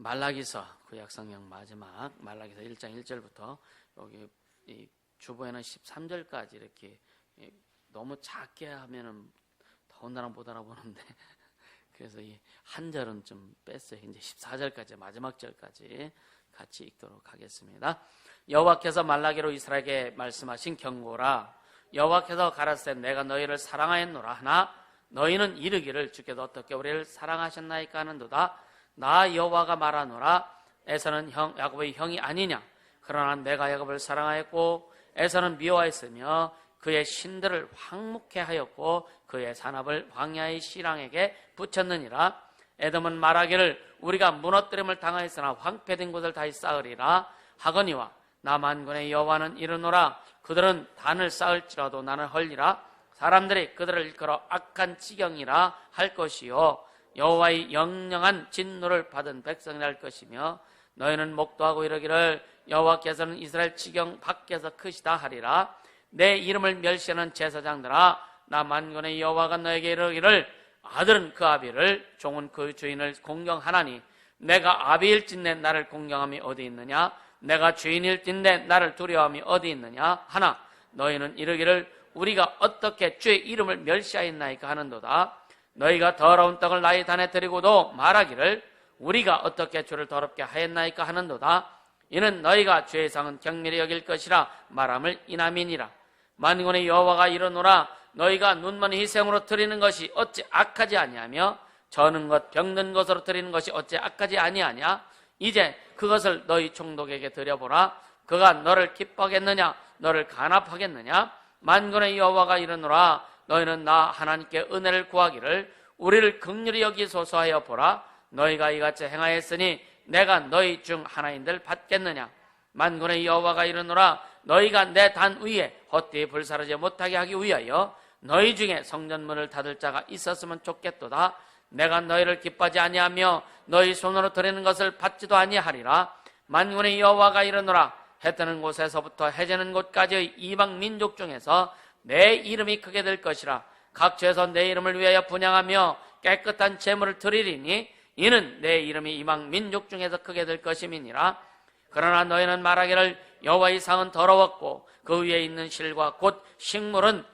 말라기서 구약성경 마지막 말라기서 1장 1절부터 여기 이 주보에는 13절까지 이렇게 너무 작게 하면은 더군다나 못 알아보는데 그래서 이 한 절은 좀 뺐어요. 이제 14절까지 마지막 절까지 같이 읽도록 하겠습니다. 여호와께서 말라기로 이스라엘에게 말씀하신 경고라. 여호와께서 가라사대 내가 너희를 사랑하였노라 하나 너희는 이르기를 주께서 어떻게 우리를 사랑하셨나이까 하는도다. 나 여호와가 말하노라. 에서는 야곱의 형이 아니냐. 그러나 내가 야곱을 사랑하였고 에서는 미워하였으며 그의 신들을 황묵해 하였고 그의 산업을 광야의 씨랑에게 붙였느니라. 에돔은 말하기를 우리가 무너뜨림을 당하였으나 황폐된 곳을 다시 쌓으리라 하거니와 나 만군의 여호와는 이르노라. 그들은 단을 쌓을지라도 나는 헐리라. 사람들이 그들을 일컬어 악한 지경이라 할 것이요 여호와의 영영한 진노를 받은 백성이라 할 것이며 너희는 목도하고 이르기를 여호와께서는 이스라엘 지경 밖에서 크시다 하리라. 내 이름을 멸시하는 제사장들아 나 만군의 여호와가 너에게 이르기를 아들은 그 아비를 종은 그 주인을 공경하나니 내가 아비일진데 나를 공경함이 어디 있느냐. 내가 주인일진데 나를 두려워함이 어디 있느냐 하나 너희는 이르기를 우리가 어떻게 주의 이름을 멸시하였나이까 하는도다. 너희가 더러운 떡을 나의 단에 드리고도 말하기를 우리가 어떻게 주를 더럽게 하였나이까 하는도다. 이는 너희가 주의 상은 경멸히 여길 것이라 말함을 인함이니라. 만군의 여호와가 이르노라. 너희가 눈먼 희생으로 드리는 것이 어찌 악하지 아니하며 저는 것 병든 것으로 드리는 것이 어찌 악하지 아니하냐. 이제 그것을 너희 총독에게 드려보라. 그가 너를 기뻐하겠느냐 너를 간합하겠느냐. 만군의 여호와가 이르노라. 너희는 나 하나님께 은혜를 구하기를 우리를 긍휼히 여기소서 하여 보라. 너희가 이같이 행하였으니 내가 너희 중 하나인들 받겠느냐. 만군의 여호와가 이르노라. 너희가 내 단 위에 헛되이 불사르지 못하게 하기 위하여 너희 중에 성전문을 닫을 자가 있었으면 좋겠도다. 내가 너희를 기뻐하지 아니하며 너희 손으로 드리는 것을 받지도 아니하리라. 만군의 여호와가 이르노라. 해 뜨는 곳에서부터 해 지는 곳까지의 이방 민족 중에서 내 이름이 크게 될 것이라. 각처에서 내 이름을 위하여 분향하며 깨끗한 제물을 드리리니 이는 내 이름이 이방 민족 중에서 크게 될 것임이니라. 그러나 너희는 말하기를 여호와의 상은 더러웠고 그 위에 있는 실과 곧 식물은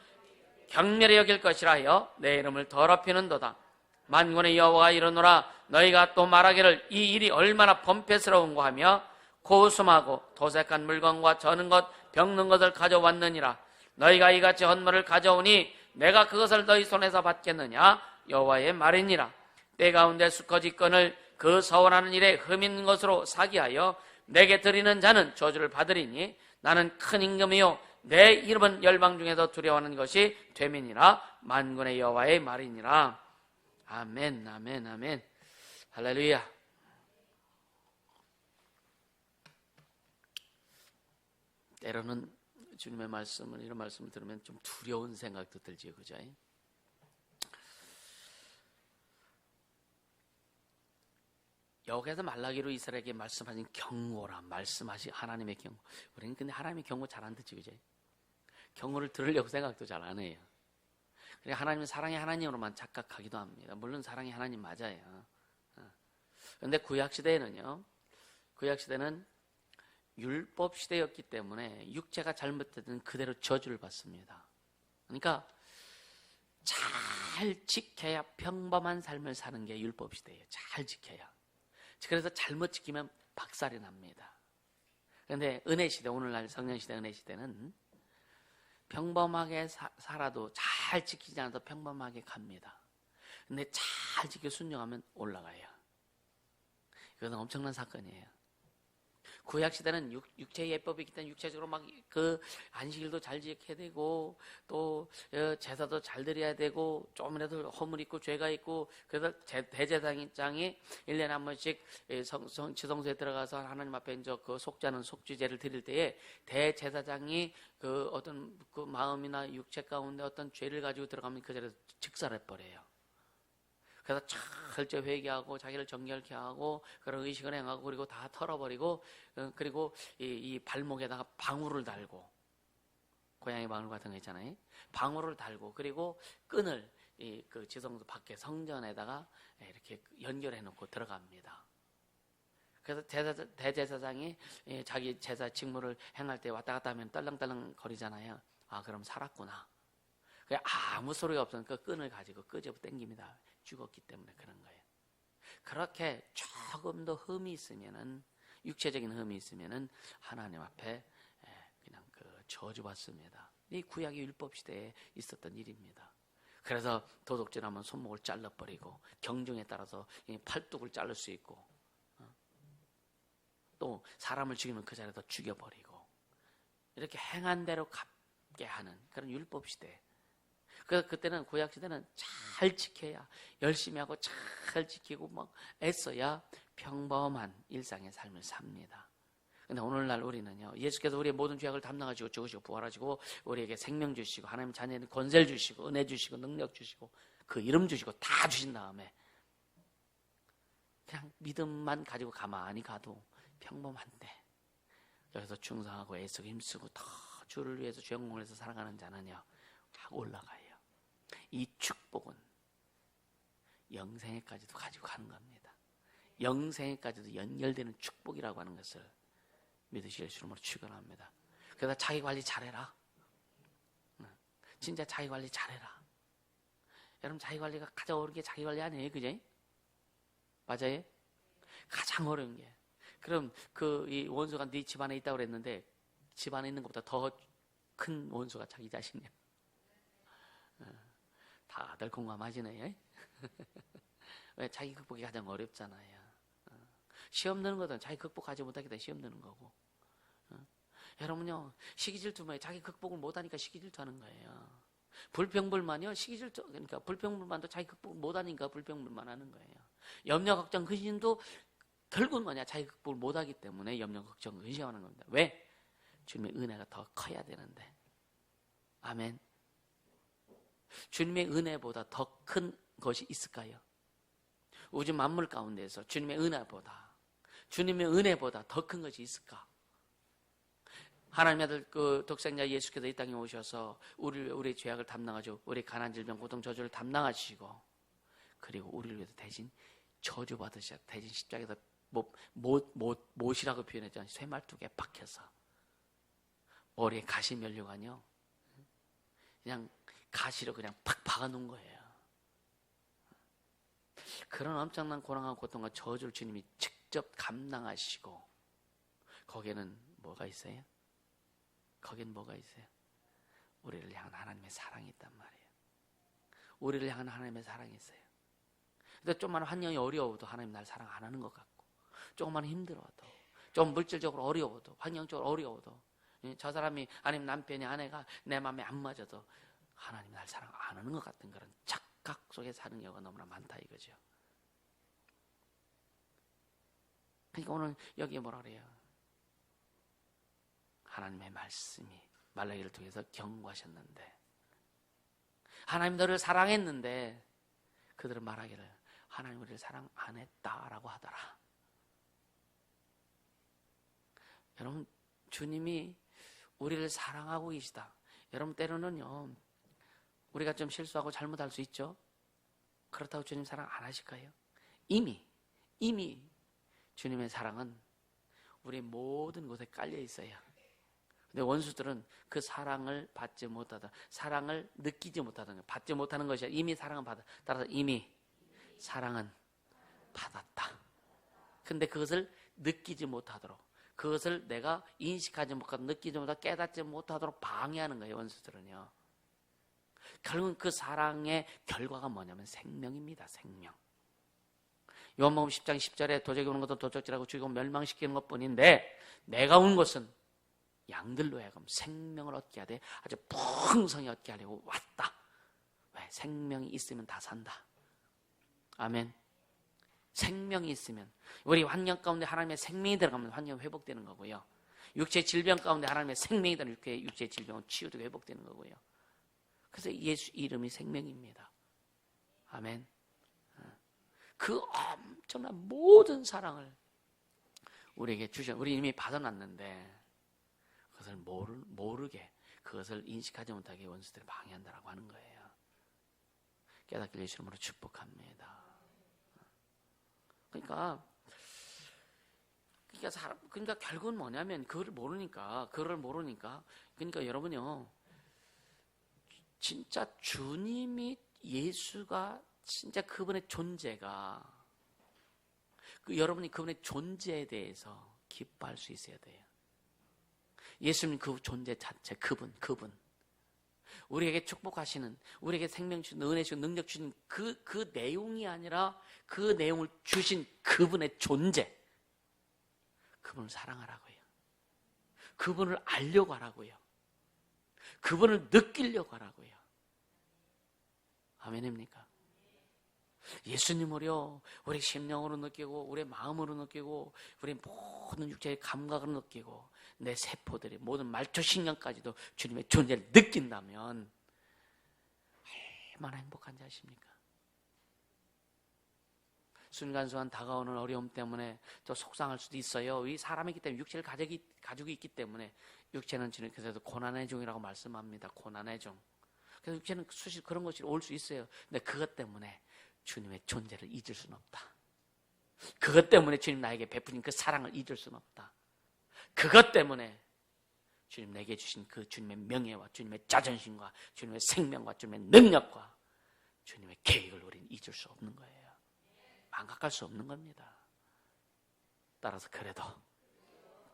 경멸히 여길 것이라 하여 내 이름을 더럽히는도다. 만군의 여호와가 이르노라. 너희가 또 말하기를 이 일이 얼마나 범죄스러운고 하며 고숨하고 도색한 물건과 저는 것 병든 것을 가져왔느니라. 너희가 이같이 헌물을 가져오니 내가 그것을 너희 손에서 받겠느냐. 여호와의 말이니라. 때 가운데 수컷이건을 그 서원하는 일에 흠 있는 것으로 사기하여 내게 드리는 자는 저주를 받으리니 나는 큰 임금이요 내 이름은 열방 중에서 두려워하는 것이 되민이라. 만군의 여호와의 말이니라. 아멘 아멘 아멘. 할렐루야. 때로는 주님의 말씀을 이런 말씀을 들으면 좀 두려운 생각도 들지요, 그죠? 여기에서 말라기로 이스라엘에게 말씀하신 경고라 말씀하신 하나님의 경고. 우리는 근데 하나님의 경고 잘 안 듣지, 그죠? 경고를 들으려고 생각도 잘 안 해요. 그러니까 하나님은 사랑의 하나님으로만 착각하기도 합니다. 물론 사랑의 하나님 맞아요. 그런데 구약시대에는요, 구약시대는 율법시대였기 때문에 육체가 잘못되든 그대로 저주를 받습니다. 그러니까 잘 지켜야 평범한 삶을 사는 게 율법시대예요. 잘 지켜야. 그래서 잘못 지키면 박살이 납니다. 그런데 은혜시대, 오늘날 성령시대 은혜시대는 평범하게 살아도 잘 지키지 않아도 평범하게 갑니다. 근데 잘 지켜 순종하면 올라가요. 이건 엄청난 사건이에요. 구약시대는 육체의 예법이기 때문에 육체적으로 막 그 안식일도 잘 지켜야 되고 또 제사도 잘 드려야 되고 조금이라도 허물 있고 죄가 있고 그래서 대제사장이 1년에 한 번씩 지성소에 들어가서 하나님 앞에 이제 그 속죄하는 속죄제를 드릴 때에 대제사장이 그 어떤 그 마음이나 육체 가운데 어떤 죄를 가지고 들어가면 그 자리에서 직살해 버려요. 그래서 철저히 회개하고 자기를 정결케 하고 그런 의식을 행하고 그리고 다 털어버리고 그리고 이 발목에다가 방울을 달고 고양이 방울 같은 거 있잖아요. 방울을 달고 그리고 끈을 그 지성소 밖에 성전에다가 이렇게 연결해 놓고 들어갑니다. 그래서 대제사장이 자기 제사 직무를 행할 때 왔다 갔다 하면 떨렁떨렁 거리잖아요. 아, 그럼 살았구나. 아무 소리가 없으니까 그 끈을 가지고 끄집어 당깁니다. 죽었기 때문에 그런 거예요. 그렇게 조금도 흠이 있으면은, 육체적인 흠이 있으면은 하나님 앞에 그냥 저주받습니다. 이 구약의 율법 시대에 있었던 일입니다. 그래서 도둑질하면 손목을 잘라버리고, 경종에 따라서 팔뚝을 자를 수 있고, 또 사람을 죽이면 그 자리에서 죽여버리고, 이렇게 행한 대로 갚게 하는 그런 율법 시대. 그때는, 구약 시대는 잘 지켜야, 열심히 하고 잘 지키고 막 애써야 평범한 일상의 삶을 삽니다. 근데 오늘날 우리는요, 예수께서 우리의 모든 죄악을 담당하시고 죽으시고 부활하시고 우리에게 생명 주시고 하나님 자녀에게 권세를 주시고 은혜 주시고 능력 주시고 그 이름 주시고 다 주신 다음에 그냥 믿음만 가지고 가만히 가도 평범한데, 여기서 충성하고 애쓰고 힘쓰고 더 주를 위해서 죄 공을 해서 살아가는 자는요, 막 올라가요. 이 축복은 영생에까지도 가지고 가는 겁니다. 영생에까지도 연결되는 축복이라고 하는 것을 믿으실 이름으로 축원합니다. 그래서 자기 관리 잘해라. 진짜 자기 관리 잘해라. 여러분, 자기 관리가 가장 어려운 게 자기 관리 아니에요, 그죠? 맞아요? 가장 어려운 게. 그럼 이 원수가 네 집안에 있다고 그랬는데 집안에 있는 것보다 더 큰 원수가 자기 자신이야. 다들 공감하시네요. 왜? 자기 극복이 가장 어렵잖아요. 시험 드는 것은 자기 극복하지 못하기 때문에 시험 드는 거고. 여러분요, 시기질투만 자기 극복을 못하니까 시기질투하는 거예요. 불평불만이요, 시기질투, 그러니까 불평불만도 자기 극복을 못하니까 불평불만하는 거예요. 염려, 걱정, 근심도 결국은 뭐냐, 자기 극복을 못하기 때문에 염려, 걱정, 근심하는 겁니다. 왜? 주님의 은혜가 더 커야 되는데. 아멘. 주님의 은혜보다 더 큰 것이 있을까요? 우주 만물 가운데서 주님의 은혜보다 더 큰 것이 있을까? 하나님의 아들 독생자 예수께서 이 땅에 오셔서 우리의 죄악을 담당하시고 우리의 가난, 질병, 고통, 저주를 담당하시고, 그리고 우리를 위해서 대신 저주받으셨, 대신 십자가에서 못이라고 표현했잖아요. 쇠말뚝에 박혀서 머리에 가시 면류관요, 그냥 가시로 그냥 팍 박아놓은 거예요. 그런 엄청난 고난과 고통과 저주를 주님이 직접 감당하시고, 거기에는 뭐가 있어요? 거기엔 뭐가 있어요? 우리를 향한 하나님의 사랑이 있단 말이에요. 우리를 향한 하나님의 사랑이 있어요. 근데 좀만 환경이 어려워도 하나님 날 사랑 안 하는 것 같고, 조금만 힘들어도, 좀 물질적으로 어려워도, 환경적으로 어려워도, 저 사람이, 아니면 남편이, 아내가 내 마음에 안 맞아도 하나님 날 사랑 안 하는 것 같은 그런 착각 속에 사는 경우가 너무나 많다 이거죠. 그러니까 오늘 여기에 뭐라 그래요? 하나님의 말씀이 말라기를 통해서 경고하셨는데, 하나님 너를 사랑했는데 그들은 말하기를 하나님 우리를 사랑 안 했다라고 하더라. 여러분, 주님이 우리를 사랑하고 계시다. 여러분, 때로는요, 우리가 좀 실수하고 잘못할 수 있죠. 그렇다고 주님 사랑 안 하실까요? 이미 주님의 사랑은 우리 모든 곳에 깔려 있어요. 근데 원수들은 그 사랑을 받지 못하다, 사랑을 느끼지 못하는 거예요. 받지 못하는 것이 이미 사랑은 받아. 따라서 이미 사랑은 받았다. 근데 그것을 느끼지 못하도록, 그것을 내가 인식하지 못하고 느끼지 못하고 깨닫지 못하도록 방해하는 거예요, 원수들은요. 결국은 그 사랑의 결과가 뭐냐면 생명입니다. 생명. 요한복음 10장 10절에 도적이 오는 것도 도적질하고 죽이고 멸망시키는 것뿐인데, 내가 온 것은 양들로 하여금 생명을 얻게 하되 아주 풍성히 얻게 하려고 왔다. 왜? 생명이 있으면 다 산다. 아멘. 생명이 있으면, 우리 환경 가운데 하나님의 생명이 들어가면 환경이 회복되는 거고요. 육체 질병 가운데 하나님의 생명이 들어가면 육체 질병은 치유되고 회복되는 거고요. 그래서 예수 이름이 생명입니다. 아멘. 그 엄청난 모든 사랑을 우리에게 우리 이미 받아놨는데 그것을 모르게, 그것을 인식하지 못하게 원수들이 방해한다라고 하는 거예요. 깨닫게 예수 이름으로 축복합니다. 그러니까 그러니까 결국은 뭐냐면 그걸 모르니까. 그러니까 여러분요, 진짜 주님이, 예수가 진짜 그분의 존재가, 여러분이 그분의 존재에 대해서 기뻐할 수 있어야 돼요. 예수님 그 존재 자체, 그분. 우리에게 축복하시는, 우리에게 생명 주신, 은혜 주신, 능력 주신 그 내용이 아니라 그 내용을 주신 그분의 존재. 그분을 사랑하라고요. 그분을 알려고 하라고요. 그분을 느끼려고 하라고요. 아멘입니까? 예수님을요, 우리 심령으로 느끼고, 우리 마음으로 느끼고, 우리 모든 육체의 감각으로 느끼고, 내 세포들이 모든 말초신경까지도 주님의 존재를 느낀다면 얼마나 행복한지 아십니까? 순간순간 다가오는 어려움 때문에 또 속상할 수도 있어요. 이 사람이기 때문에, 육체를 가지고 있기 때문에, 육체는 주님께서도 고난의 중이라고 말씀합니다. 고난의 중. 그래서 육체는 수시 그런 것이 올 수 있어요. 근데 그것 때문에 주님의 존재를 잊을 수는 없다. 그것 때문에 주님 나에게 베푸신 그 사랑을 잊을 수는 없다. 그것 때문에 주님 내게 주신 그 주님의 명예와 주님의 자존심과 주님의 생명과 주님의 능력과 주님의 계획을 우리는 잊을 수 없는 거예요. 망각할 수 없는 겁니다. 따라서 그래도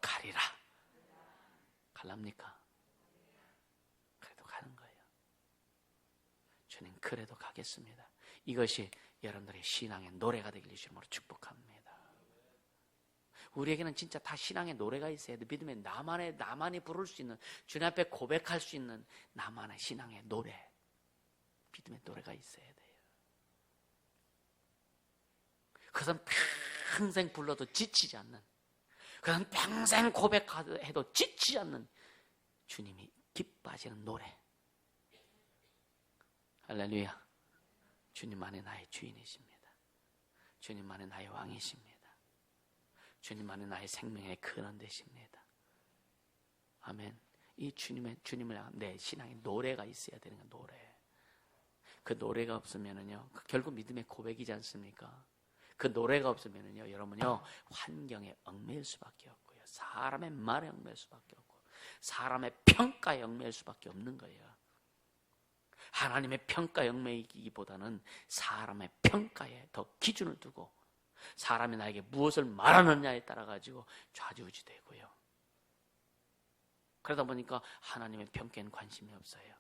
가리라. 갈랍니까? 그래도 가는 거예요. 주님 그래도 가겠습니다. 이것이 여러분들의 신앙의 노래가 되길 주님으로 축복합니다. 우리에게는 진짜 다 신앙의 노래가 있어야 돼. 믿음의 나만이 부를 수 있는, 주님 앞에 고백할 수 있는 나만의 신앙의 노래, 믿음의 노래가 있어야 돼요. 그것은 평생 불러도 지치지 않는, 그것은 평생 고백해도 지치지 않는 주님이 기뻐하시는 노래. 할렐루야. 주님만이 나의 주인이십니다. 주님만이 나의 왕이십니다. 주님만이 나의 생명의 근원 되십니다. 아멘. 이 주님을 향한 내 신앙의 노래가 있어야 되는 거예요. 노래. 그 노래가 없으면은요, 결국 믿음의 고백이지 않습니까? 그 노래가 없으면은요, 여러분요, 환경에 얽매일 수밖에 없고요, 사람의 말에 얽매일 수밖에 없고, 사람의 평가에 얽매일 수밖에 없는 거예요. 하나님의 평가에 얽매이기보다는 사람의 평가에 더 기준을 두고 사람이 나에게 무엇을 말하느냐에 따라 가지고 좌지우지 되고요. 그러다 보니까 하나님의 평가에는 관심이 없어요.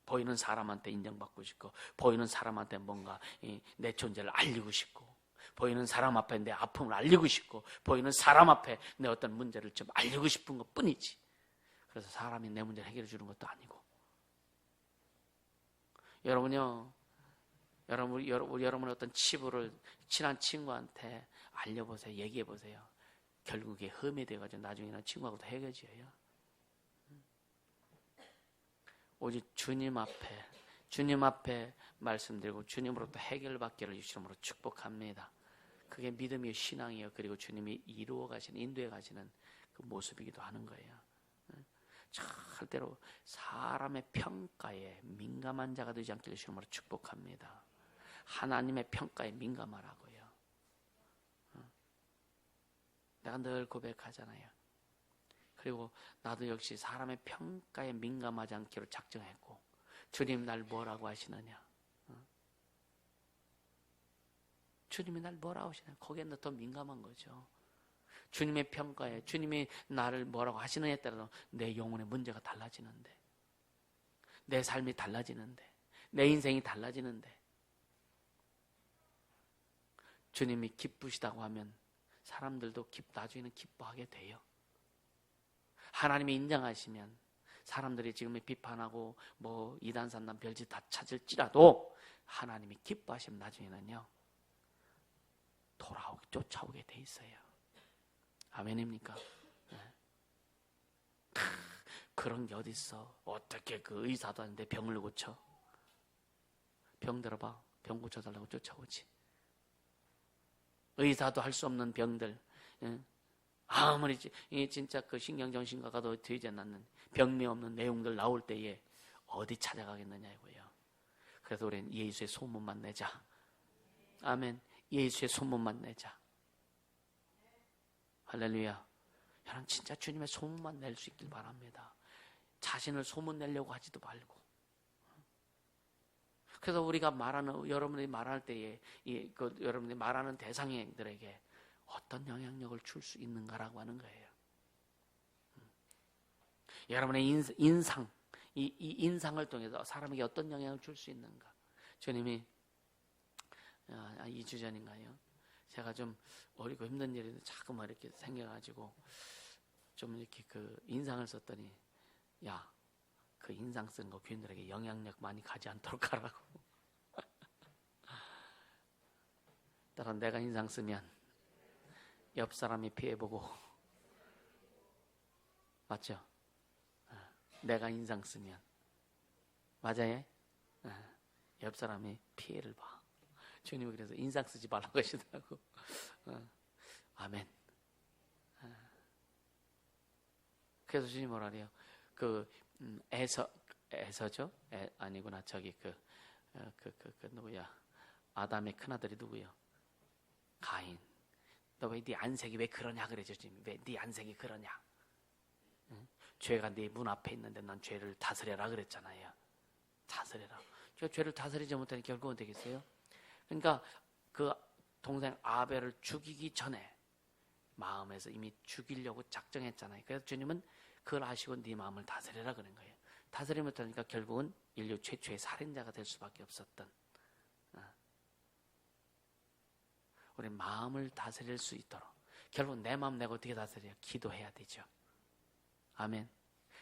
보이는 사람한테 인정받고 싶고, 보이는 사람한테 뭔가 내 존재를 알리고 싶고, 보이는 사람 앞에 내 아픔을 알리고 싶고, 보이는 사람 앞에 내 어떤 문제를 좀 알리고 싶은 것 뿐이지. 그래서 사람이 내 문제를 해결해 주는 것도 아니고. 여러분요, 여러분의 어떤 치부를 친한 친구한테 알려보세요. 얘기해보세요. 결국에 흠이 돼가지고 나중에는 친구하고도 헤어져요. 오직 주님 앞에 말씀드리고 주님으로부터 해결받기를 주님으로 축복합니다. 그게 믿음이요, 신앙이요, 그리고 주님이 이루어 가시는, 인도해 가시는 그 모습이기도 하는 거예요. 절대로 사람의 평가에 민감한 자가 되지 않기를 주님으로 축복합니다. 하나님의 평가에 민감하라고요. 내가 늘 고백하잖아요. 그리고 나도 역시 사람의 평가에 민감하지 않기로 작정했고, 주님 날 뭐라고 하시느냐, 주님이 날 뭐라고 하시느냐, 거기에 더 민감한 거죠. 주님의 평가에, 주님이 나를 뭐라고 하시느냐에 따라서 내 영혼의 문제가 달라지는데, 내 삶이 달라지는데, 내 인생이 달라지는데, 주님이 기쁘시다고 하면 사람들도 나중에는 기뻐하게 돼요. 하나님이 인정하시면 사람들이 지금 비판하고 뭐 이단산단 별짓 다 찾을지라도 하나님이 기뻐하시면 나중에는요, 쫓아오게 돼 있어요. 아멘입니까? 네. 그런 게 어디 있어? 어떻게 그 의사도 아닌데 병을 고쳐? 병 들어봐. 병 고쳐달라고 쫓아오지. 의사도 할 수 없는 병들, 아무리 진짜 그 신경정신과가 더 되지 않는 병미 없는 내용들 나올 때에 어디 찾아가겠느냐고요. 그래서 우리는 예수의 소문만 내자. 아멘. 예수의 소문만 내자. 할렐루야. 여러분 진짜 주님의 소문만 낼 수 있길 바랍니다. 자신을 소문 내려고 하지도 말고. 그래서 우리가 말하는, 여러분들이 말할 때에 여러분들이 말하는 대상들에게 어떤 영향력을 줄 수 있는가라고 하는 거예요. 여러분의 인상, 이 인상을 통해서 사람에게 어떤 영향을 줄 수 있는가. 주님이 2주 전인가요? 제가 좀 어리고 힘든 일이 자꾸만 이렇게 생겨가지고 좀 이렇게 그 인상을 썼더니, 야, 그 인상 쓴 거 교인들에게 영향력 많이 가지 않도록 하라고. 따라 내가 인상 쓰면 옆 사람이 피해보고, 맞죠? 내가 인상 쓰면, 맞아요? 옆 사람이 피해를 봐. 주님이 그래서 인상 쓰지 말라고 하시더라고. 아멘. 그래서 주님 뭐라 그래요? 에서죠? 아니구나. 저기 누구야? 아담의 큰아들이 누구요? 가인. 너 왜 네 안색이 왜 그러냐 그래죠. 주님. 왜 네 안색이 그러냐? 응? 죄가 네 문 앞에 있는데 난 죄를 다스려라 그랬잖아요. 다스려라. 제가 죄를 다스리지 못하니 결국은 되겠어요? 그러니까 그 동생 아벨을 죽이기 전에 마음에서 이미 죽이려고 작정했잖아요. 그래서 주님은 그걸 아시고 네 마음을 다스려라 그런 거예요. 다스리지 못하니까 결국은 인류 최초의 살인자가 될 수밖에 없었던. 우리 마음을 다스릴 수 있도록. 결국 내 마음 내가 어떻게 다스려요? 기도해야 되죠. 아멘.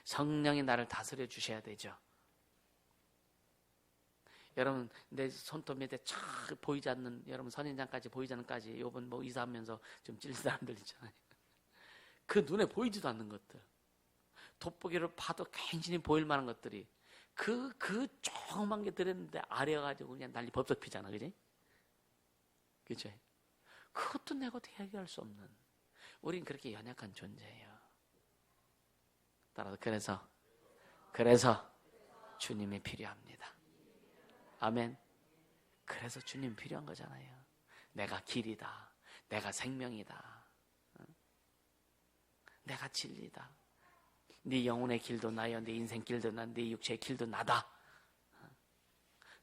성령이 나를 다스려 주셔야 되죠. 여러분 내 손톱 밑에 촥 보이지 않는, 여러분 선인장까지 보이지 않는까지 요번 뭐 이사하면서 좀 찔린 사람들 있잖아요. 그 눈에 보이지도 않는 것들, 돋보기를 봐도 굉장히 보일 만한 것들이 그 조그만 게 들었는데 아려가지고 그냥 난리 법석 피잖아. 그지? 그죠? 그것도 내가 어떻게 해결할 수 없는, 우린 그렇게 연약한 존재예요. 따라서 그래서 주님이 필요합니다. 아멘. 그래서 주님 필요한 거잖아요. 내가 길이다, 내가 생명이다, 내가 진리다. 네 영혼의 길도 나요, 네 인생 길도 나, 네 육체의 길도 나다.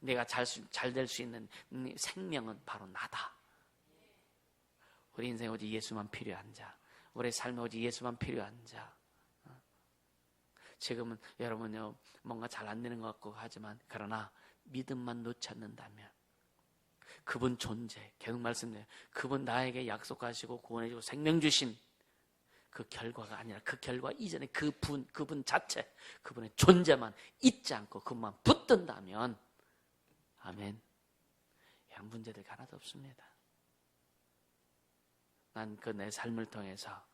내가 잘 될 수 있는 생명은 바로 나다. 우리 인생에 오직 예수만 필요한 자, 우리 삶에 오직 예수만 필요한 자. 지금은 여러분요 뭔가 잘 안 되는 것 같고 하지만, 그러나 믿음만 놓지 않는다면 그분 존재, 계속 말씀드려요. 그분 나에게 약속하시고 구원해주고 생명 주신 그 결과가 아니라 그 결과 이전에 그분 자체, 그분의 존재만 잊지 않고 그분만 붙든다면, 아멘, 이런 문제들이 하나도 없습니다. 난 그 내 삶을 통해서,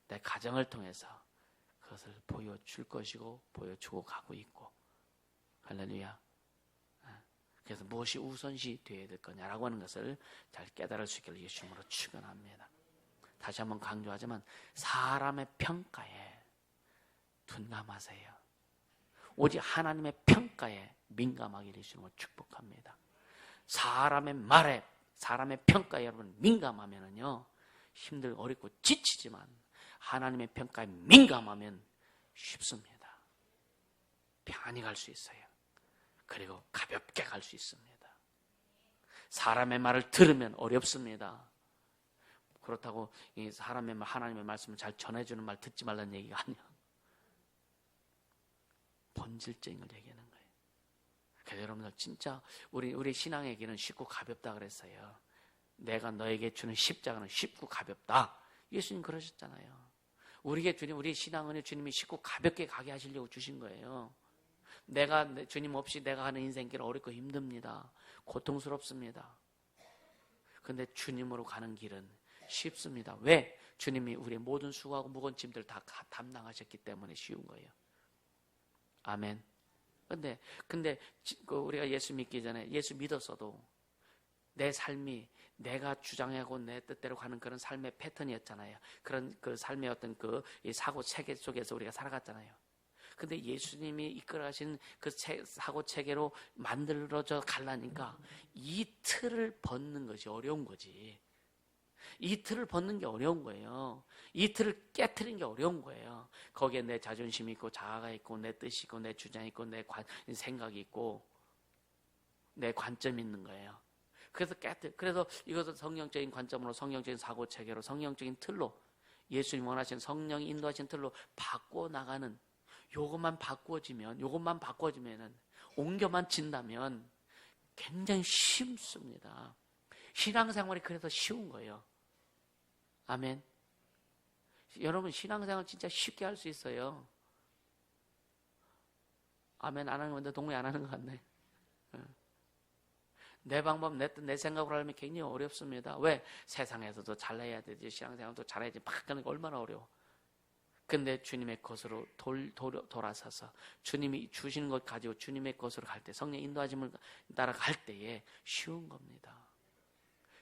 내 가정을 통해서 그것을 보여줄 것이고 보여주고 가고 있고. 할렐루야. 그래서 무엇이 우선시 되어야 될 거냐라고 하는 것을 잘 깨달을 수 있기를 예수님으로 축원합니다. 다시 한번 강조하지만 사람의 평가에 둔감하세요. 오직 하나님의 평가에 민감하기를 예수님으로 축복합니다. 사람의 말에, 사람의 평가에 여러분 민감하면은요 힘들고 어렵고 지치지만, 하나님의 평가에 민감하면 쉽습니다. 편히 갈 수 있어요. 그리고 가볍게 갈 수 있습니다. 사람의 말을 들으면 어렵습니다. 그렇다고 이 사람의 말, 하나님의 말씀을 잘 전해주는 말 듣지 말라는 얘기가 아니야. 본질적인 걸 얘기하는 거예요. 그래서 여러분들 진짜 우리 신앙의 길은 쉽고 가볍다 그랬어요. 내가 너에게 주는 십자가는 쉽고 가볍다. 예수님 그러셨잖아요. 우리에게 주님, 우리 신앙은 주님이 쉽고 가볍게 가게 하시려고 주신 거예요. 주님 없이 내가 하는 인생길 어렵고 힘듭니다. 고통스럽습니다. 그런데 주님으로 가는 길은 쉽습니다. 왜? 주님이 우리의 모든 수고하고 무거운 짐들을 다 담당하셨기 때문에 쉬운 거예요. 아멘. 근데 우리가 예수 믿기 전에, 예수 믿었어도 내 삶이 내가 주장하고 내 뜻대로 가는 그런 삶의 패턴이었잖아요. 그런 그 삶의 어떤 이 사고 체계 속에서 우리가 살아갔잖아요. 근데 예수님이 이끌어가신 그 사고 체계로 만들어져 가려니까 이 틀을 벗는 것이 어려운 거지. 이 틀을 벗는 게 어려운 거예요. 이 틀을 깨트리는 게 어려운 거예요. 거기에 내 자존심이 있고 자아가 있고 내 뜻이 있고 내 주장이 있고 내 생각이 있고 내 관점이 있는 거예요. 그래서 이것을 성경적인 관점으로, 성경적인 사고 체계로, 성경적인 틀로, 예수님 원하신 성령이 인도하신 틀로 바꾸어 나가는, 요것만 바꿔지면은, 옮겨만 진다면 굉장히 쉽습니다. 신앙생활이 그래서 쉬운 거예요. 아멘. 여러분, 신앙생활 진짜 쉽게 할 수 있어요. 아멘. 안 하는 건데 동의 안 하는 것 같네. 내 방법, 내 생각으로 하면 굉장히 어렵습니다. 왜? 세상에서도 잘해야 되지, 신앙생활도 잘해야지, 막 하는 거 얼마나 어려워. 근데 주님의 것으로 돌아서서 주님이 주시는 것 가지고 주님의 것으로 갈 때, 성령 인도하심을 따라갈 때에 쉬운 겁니다.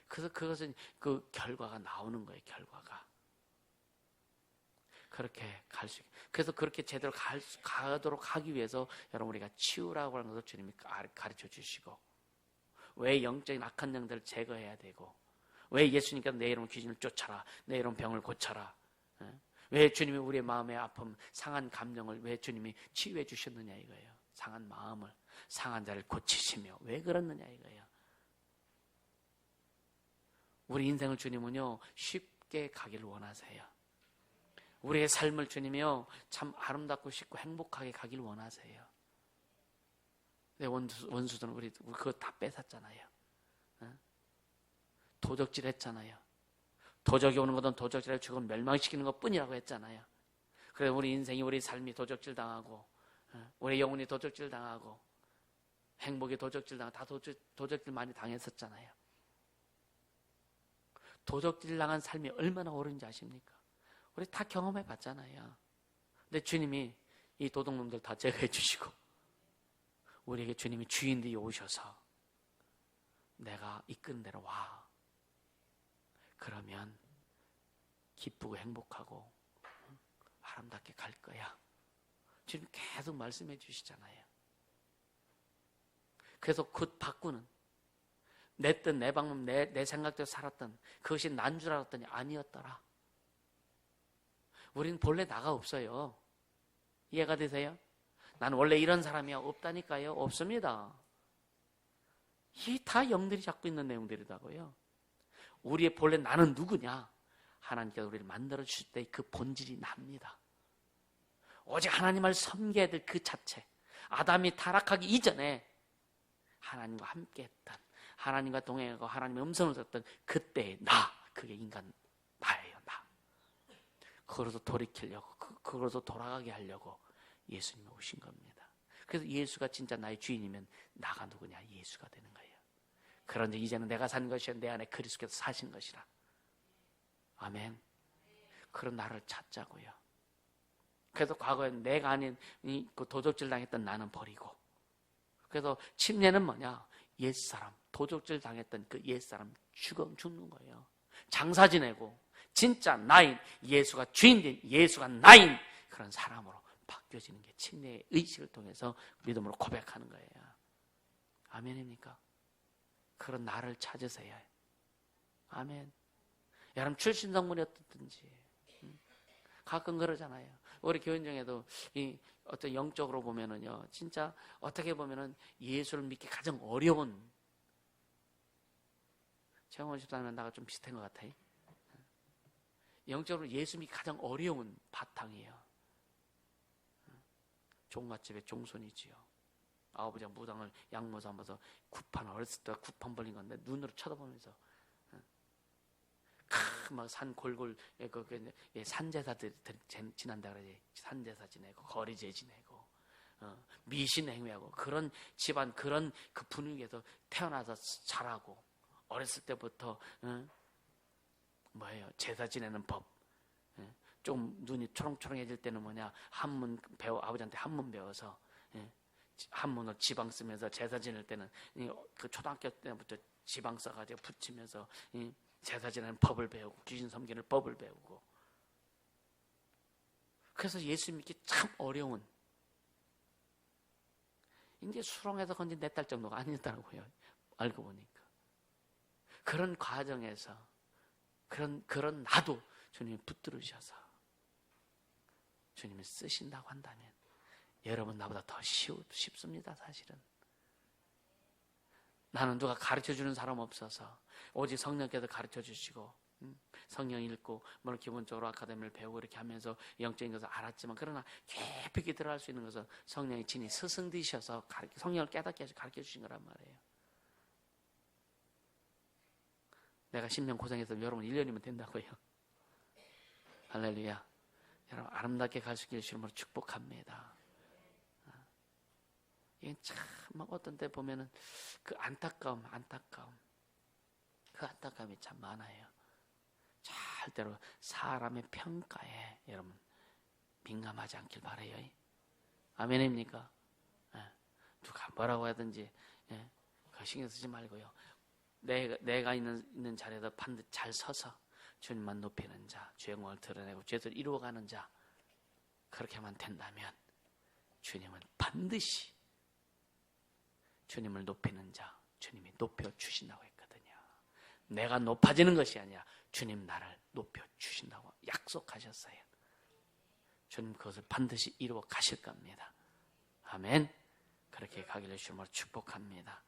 그래서 그것은 그 결과가 나오는 거예요. 결과가. 그렇게 갈 수 있게. 그래서 그렇게 제대로 가도록 하기 위해서 여러분, 우리가 치유라고 하는 것을 주님이 가르쳐 주시고, 왜 영적인 악한 영들을 제거해야 되고, 왜 예수님께서 내 이름 귀신을 쫓아라, 내 이름 병을 고쳐라, 왜 주님이 우리의 마음의 아픔, 상한 감정을 왜 주님이 치유해 주셨느냐 이거예요. 상한 마음을, 상한 자를 고치시며 왜 그랬느냐 이거예요. 우리 인생을 주님은요 쉽게 가기를 원하세요. 우리의 삶을 주님이요 참 아름답고 쉽고 행복하게 가기를 원하세요. 내 원수들은 우리 그거 다 뺏었잖아요. 도적질 했잖아요. 도적이 오는 것은 도적질을 죽음 멸망시키는 것뿐이라고 했잖아요. 그래서 우리 인생이, 우리 삶이 도적질 당하고, 우리 영혼이 도적질 당하고, 행복이 도적질 당하고, 다 도적질 많이 당했었잖아요. 도적질 당한 삶이 얼마나 옳은지 아십니까? 우리 다 경험해 봤잖아요. 근데 주님이 이 도둑놈들 다 제거해 주시고, 우리에게 주님이 주인들이 오셔서 내가 이끄는 대로 와. 그러면 기쁘고 행복하고 아름답게 갈 거야. 주님 계속 말씀해 주시잖아요. 그래서 곧 바꾸는, 내 뜻, 내 방법, 내 생각대로 살았던 그것이 난 줄 알았더니 아니었더라. 우리는 본래 나가 없어요. 이해가 되세요? 나는 원래 이런 사람이야. 없다니까요. 없습니다. 이 다 영들이 잡고 있는 내용들이라고요. 우리의 본래 나는 누구냐? 하나님께서 우리를 만들어 주실 때 그 본질이 납니다. 오직 하나님을 섬겨야 될 그 자체. 아담이 타락하기 이전에 하나님과 함께했던, 하나님과 동행하고 하나님의 음성을 듣던 그때의 나, 그게 인간 나예요. 나. 그걸로서 돌이키려고, 그걸로서 돌아가게 하려고 예수님이 오신 겁니다. 그래서 예수가 진짜 나의 주인이면 나가 누구냐? 예수가 되는 거예요. 그런데 이제는 내가 산 것이 아니라 내 안에 그리스도께서 사신 것이라. 아멘. 그런 나를 찾자고요. 그래서 과거에 내가 아닌 그 도적질 당했던 나는 버리고, 그래서 침례는 뭐냐? 옛사람, 도적질 당했던 그 옛사람 죽는 거예요. 장사 지내고 진짜 나인, 예수가 주인된 예수가 나인 그런 사람으로 바뀌어지는 게 침례의 의식을 통해서 믿음으로 고백하는 거예요. 아멘입니까? 그런 나를 찾으세요. 아멘. 여러분 출신 성분이 어떻든지 가끔 그러잖아요. 우리 교인중에도 이 어떤 영적으로 보면은요, 진짜 어떻게 보면은 예수를 믿기 가장 어려운, 최영원 집사님은 나가 좀 비슷한 것 같아요. 영적으로 예수 믿기 가장 어려운 바탕이에요. 종갓집의 종손이지요. 아버지가 무당을 양모 삼아서 구판, 어렸을 때 구판 벌린 건데 눈으로 쳐다보면서 막 산 골골 산제사들 지난다 그러지. 산제사 지내고 거리제 지내고 미신 행위하고 그런 집안, 그런 그 분위기에서 태어나서 자라고 어렸을 때부터 뭐예요? 제사 지내는 법. 좀 눈이 초롱초롱해질 때는 뭐냐? 한문 아버지한테 한문 배워서 한문을 지방 쓰면서 제사 지낼 때는 그 초등학교 때부터 지방 써가지고 붙이면서 제사 지내는 법을 배우고 귀신 섬기는 법을 배우고, 그래서 예수 믿기 참 어려운, 이제 수렁에서 건진 내 딸 정도가 아니더라고요. 알고 보니까 그런 과정에서 그런 나도 주님이 붙들으셔서 주님이 쓰신다고 한다면 여러분 나보다 더 쉽습니다. 사실은 나는 누가 가르쳐주는 사람 없어서 오직 성령께서 가르쳐주시고 성경 읽고 물론 기본적으로 아카데미를 배우고 이렇게 하면서 영적인 것을 알았지만 그러나 깊이 들어갈 수 있는 것은 성령이 친히 스승 되셔서 성령을 깨닫게 해서 가르쳐주신 거란 말이에요. 내가 10년 고생해서 여러분 1년이면 된다고요. 할렐루야. 여러분 아름답게 갈 수 있기를 주님으로 축복합니다. 이게 참 어떤 때 보면은 그 안타까움이 참 많아요. 절대로 사람의 평가에 여러분 민감하지 않길 바라요. 아멘입니까? 누가 뭐라고 하든지 그거 신경 쓰지 말고요. 내가 있는 자리에서 반드시 잘 서서 주님만 높이는 자, 주의 영광을 드러내고 죄를 이루어가는 자, 그렇게만 된다면 주님은 반드시 주님을 높이는 자, 주님이 높여주신다고 했거든요. 내가 높아지는 것이 아니라 주님 나를 높여주신다고 약속하셨어요. 주님 그것을 반드시 이루어 가실 겁니다. 아멘. 그렇게 가기를 주님으로 축복합니다.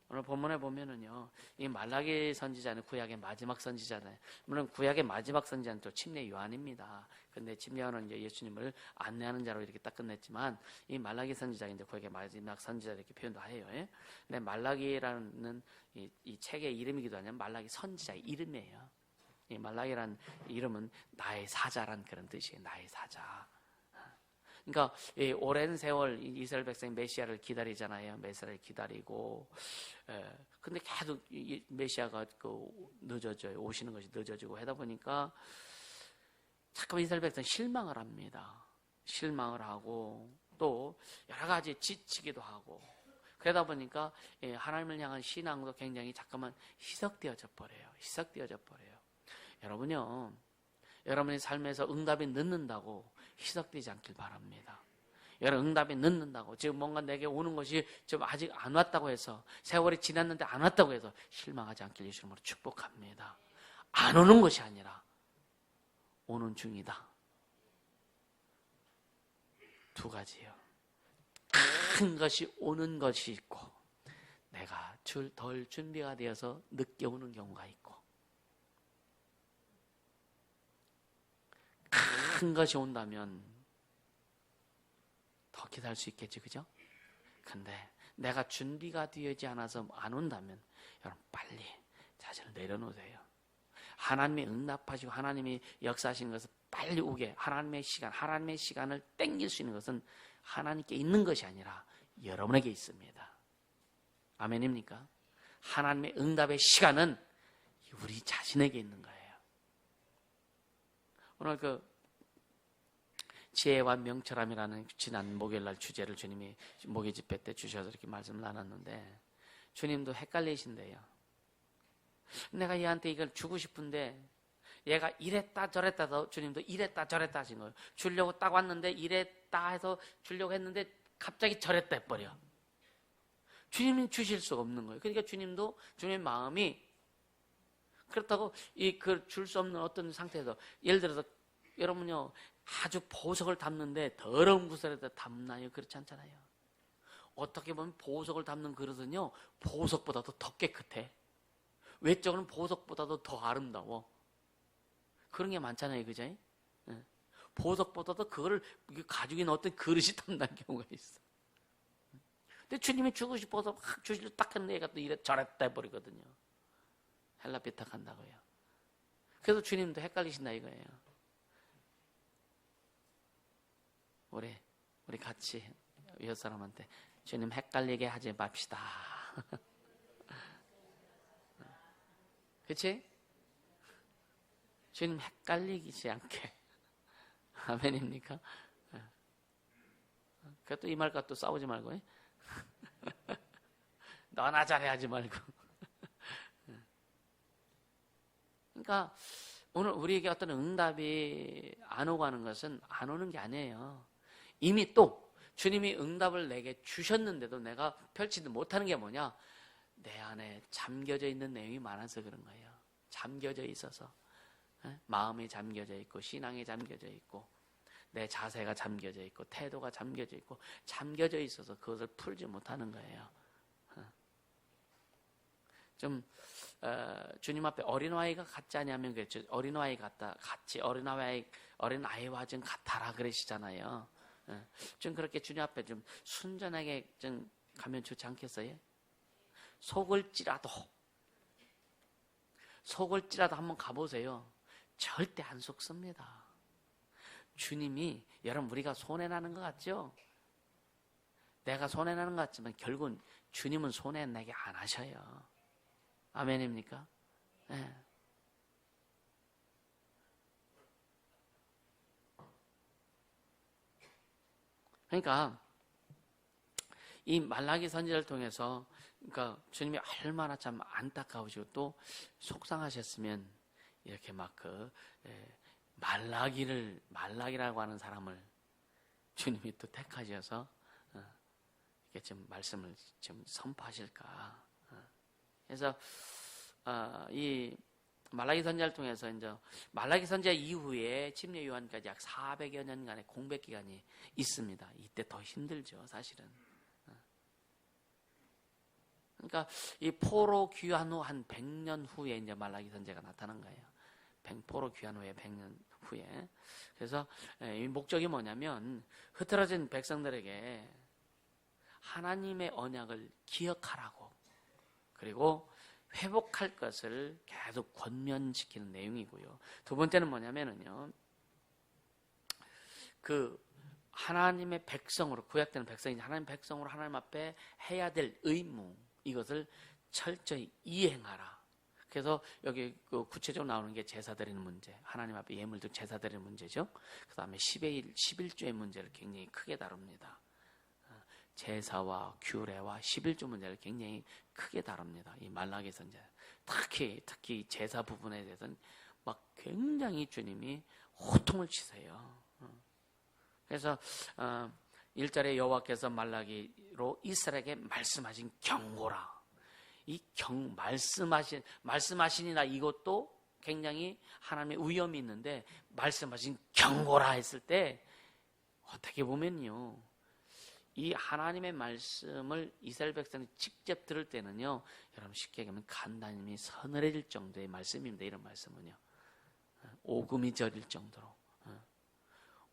오늘 본문에 보면은요, 이 말라기 선지자는 구약의 마지막 선지자잖아요. 물론 구약의 마지막 선지자는 또 침례 요한입니다. 근데 침례 요한은 이제 예수님을 안내하는 자로 이렇게 딱 끝냈지만, 이 말라기 선지자가 이제 구약의 마지막 선지자 이렇게 표현도 해요. 근데 말라기라는 이 책의 이름이기도 하냐, 말라기 선지자의 이름이에요. 이 말라기라는 이름은 나의 사자란 그런 뜻이에요. 나의 사자. 그러니까 이 오랜 세월 이스라엘 백성이 메시아를 기다리잖아요. 메시아를 기다리고, 근데 계속 메시아가 늦어져요. 오시는 것이 늦어지고 하다 보니까 잠깐만 이스라엘 백성이 실망을 합니다. 실망을 하고 또 여러 가지 지치기도 하고 그러다 보니까 하나님을 향한 신앙도 굉장히 잠깐만 희석되어져 버려요. 여러분요, 여러분의 삶에서 응답이 늦는다고 희석되지 않길 바랍니다. 여러분 응답이 늦는다고 지금 뭔가 내게 오는 것이 좀 아직 안 왔다고 해서 세월이 지났는데 안 왔다고 해서 실망하지 않길 예수님으로 축복합니다. 안 오는 것이 아니라 오는 중이다. 두 가지요. 큰 것이 오는 것이 있고 내가 덜 준비가 되어서 늦게 오는 경우가 있고 큰 것이 온다면 더 기다릴 수 있겠지, 그죠? 근데 내가 준비가 되지 않아서 안 온다면 여러분 빨리 자신을 내려놓으세요. 하나님이 응답하시고 하나님이 역사하시는 것을 빨리 오게 하나님의 시간을 땡길 수 있는 것은 하나님께 있는 것이 아니라 여러분에게 있습니다. 아멘입니까? 하나님의 응답의 시간은 우리 자신에게 있는 거예요. 오늘 지혜와 명철함이라는 지난 목요일날 주제를 주님이 목요 집회 때 주셔서 이렇게 말씀을 나눴는데 주님도 헷갈리신대요. 내가 얘한테 이걸 주고 싶은데 얘가 이랬다 저랬다 주님도 이랬다 저랬다 하신 거예요. 주려고 딱 왔는데 이랬다 해서 주려고 했는데 갑자기 저랬다 해버려. 주님은 주실 수가 없는 거예요. 그러니까 주님도 주님의 마음이 그렇다고 줄 수 없는 어떤 상태에서 예를 들어서 여러분요 아주 보석을 담는데 더러운 구슬에다 담나요? 그렇지 않잖아요. 어떻게 보면 보석을 담는 그릇은요 보석보다도 더 깨끗해. 외적으로는 보석보다도 더 아름다워. 그런 게 많잖아요, 그죠? 보석보다도 그거를 가지고 있는 어떤 그릇이 담는 경우가 있어. 근데 주님이 주고 싶어서 막 주시려 딱 했는데 얘가 또 이래 저랬다 해버리거든요. 헬라 비탁한다고요. 그래서 주님도 헷갈리신다 이거예요. 우리 같이 이웃 사람한테 주님 헷갈리게 하지 맙시다. 그치? 주님 헷갈리지 않게. 아멘입니까? 그래도 이 말과 또 싸우지 말고 너나 잘해야지 말고. 그러니까 오늘 우리에게 어떤 응답이 안 오고 하는 것은 안 오는 게 아니에요. 이미 또 주님이 응답을 내게 주셨는데도 내가 펼치지 못하는 게 뭐냐? 내 안에 잠겨져 있는 내용이 많아서 그런 거예요. 잠겨져 있어서 마음이 잠겨져 있고 신앙이 잠겨져 있고 내 자세가 잠겨져 있고 태도가 잠겨져 있고 잠겨져 있어서 그것을 풀지 못하는 거예요. 좀 주님 앞에 어린아이가 같지 않냐면 그랬죠. 어린아이 같다. 같이 어린아이와 좀 같아라 그러시잖아요. 좀 그렇게 주님 앞에 좀 순전하게 좀 가면 좋지 않겠어요? 속을지라도 한번 가보세요. 절대 안 속습니다. 주님이 여러분 우리가 손해나는 것 같죠? 내가 손해나는 것 같지만 결국은 주님은 손해내게 안 하셔요. 아멘입니까? 네. 그러니까 이 말라기 선지자를 통해서 그러니까 주님이 얼마나 참 안타까우시고 또 속상하셨으면 이렇게 막 말라기라고 하는 사람을 주님이 또 택하셔서 이렇게 좀 말씀을 좀 선포하실까. 그래서 이 말라기 선지자를 통해서 이제 말라기 선지자 이후에 침례 요한까지 약 400여 년간의 공백 기간이 있습니다. 이때 더 힘들죠, 사실은. 그러니까 이 포로 귀환 후 한 100년 후에 이제 말라기 선지자가 나타난 거예요. 포로 귀환 후에 100년 후에. 그래서 이 목적이 뭐냐면 흩어진 백성들에게 하나님의 언약을 기억하라고 그리고 회복할 것을 계속 권면시키는 내용이고요. 두 번째는 뭐냐면은요. 그 하나님의 백성으로 구약되는 백성이 하나님 백성으로 하나님 앞에 해야 될 의무 이것을 철저히 이행하라. 그래서 여기 그 구체적으로 나오는 게 제사 드리는 문제, 하나님 앞에 예물 등 제사 드리는 문제죠. 그 다음에 11조의 문제를 굉장히 크게 다룹니다. 제사와 규례와 11조 문제를 굉장히 크게 다룹니다. 이 말라기 선지자. 특히 제사 부분에 대해서는 막 굉장히 주님이 호통을 치세요. 그래서 1절에 여호와께서 말라기로 이스라엘에게 말씀하신 경고라. 이 말씀하시니라 이것도 굉장히 하나님의 위엄이 있는데 말씀하신 경고라 했을 때 어떻게 보면요. 이 하나님의 말씀을 이스라엘 백성이 직접 들을 때는요. 여러분 쉽게 얘기하면 간담이 서늘해질 정도의 말씀입니다. 이런 말씀은요. 오금이 저릴 정도로.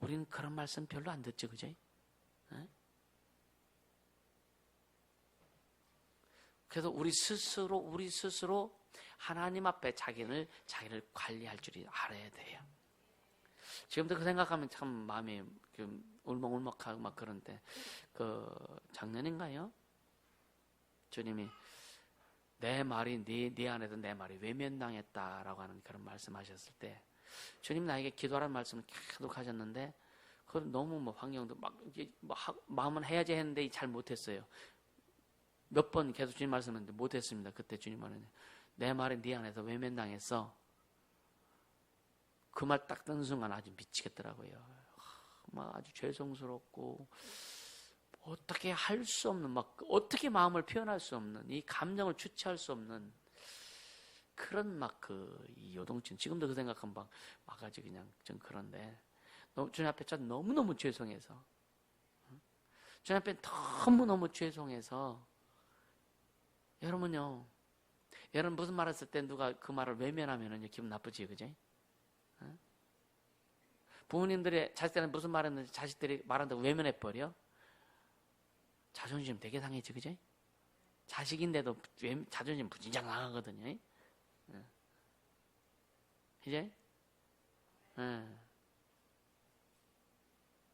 우리는 그런 말씀 별로 안 듣죠. 그죠? 그래서 우리 스스로 하나님 앞에 자기를 관리할 줄이 알아야 돼요. 지금도 그 생각하면 참 마음이 울먹울먹하고 막 그런데 작년인가요? 주님이 내 말이 네 안에서 내 말이 외면당했다라고 하는 그런 말씀하셨을 때 주님 나에게 기도하라는 말씀을 계속 하셨는데 그건 너무 환경도 마음은 해야지 했는데 잘 못했어요. 몇 번 계속 주님 말씀했는데 못했습니다. 그때 주님 말은 내 말이 네 안에서 외면당했어. 그 말 딱 듣는 순간 아주 미치겠더라고요. 막 아주 죄송스럽고 어떻게 할 수 없는 어떻게 마음을 표현할 수 없는 이 감정을 주체할 수 없는 그런 이 요동친 지금도 그 생각하면 막 아주 그냥 좀 그런데 주님 앞에 전 너무너무 죄송해서 주님 앞에 너무너무 죄송해서 여러분 무슨 말 했을 때 누가 그 말을 외면하면은 기분 나쁘지, 그지? 부모님들이 자식들한테 무슨 말 했는지 자식들이 말한다고 외면해버려? 자존심 되게 상해지, 그지? 자식인데도 자존심 무진장 나가거든요. 그지?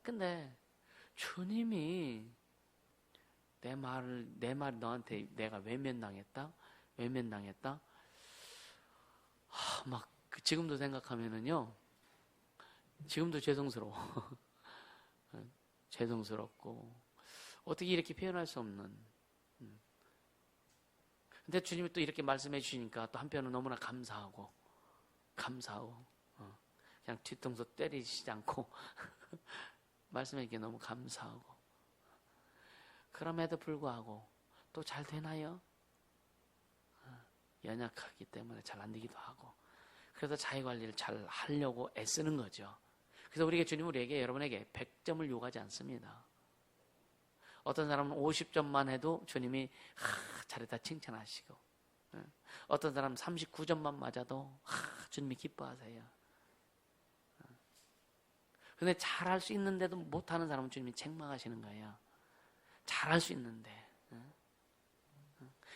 근데 주님이 내 말 너한테 내가 외면당했다? 지금도 생각하면은요, 지금도 죄송스러워. 죄송스럽고, 어떻게 이렇게 표현할 수 없는. 근데 주님이 또 이렇게 말씀해 주시니까 또 한편은 너무나 감사하고, 그냥 뒤통수 때리시지 않고, 말씀해 주기에 너무 감사하고. 그럼에도 불구하고 또 잘 되나요? 연약하기 때문에 잘 안 되기도 하고 그래서 자기 관리를 잘 하려고 애쓰는 거죠. 그래서 주님은 여러분에게 100점을 요구하지 않습니다. 어떤 사람은 50점만 해도 주님이 잘했다 칭찬하시고, 어떤 사람은 39점만 맞아도 주님이 기뻐하세요. 근데 잘할 수 있는데도 못하는 사람은 주님이 책망하시는 거예요. 잘할 수 있는데,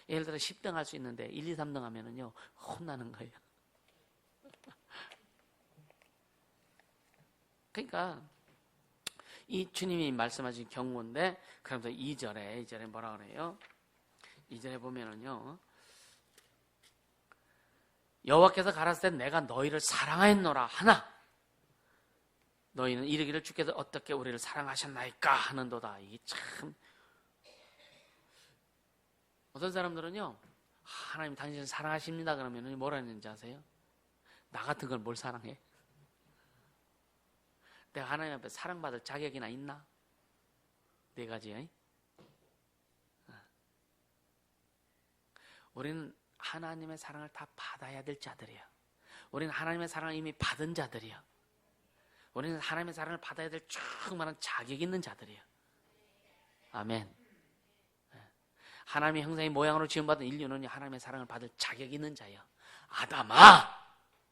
예를 들어 10등 할 수 있는데 1, 2, 3등 하면은요 혼나는 거예요. 그러니까 이 주님이 말씀하신 경고인데, 그러면서 2절에 뭐라 그래요? 2절에 보면은요, 여호와께서 가라사대 내가 너희를 사랑하였노라 하나 너희는 이르기를 주께서 어떻게 우리를 사랑하셨나이까 하는도다. 이게 참, 어떤 사람들은요, 하나님 당신을 사랑하십니다 그러면 뭐라 했는지 아세요? 나 같은 걸 뭘 사랑해? 내가 하나님 앞에 사랑받을 자격이나 있나? 네 가지. 우리는 하나님의 사랑을 다 받아야 될 자들이야. 우리는 하나님의 사랑을 이미 받은 자들이야. 우리는 하나님의 사랑을 받아야 될 충만한 자격이 있는 자들이야. 아멘. 하나님의 형상의 모양으로 지음받은 인류는 하나님의 사랑을 받을 자격이 있는 자야. 아담아!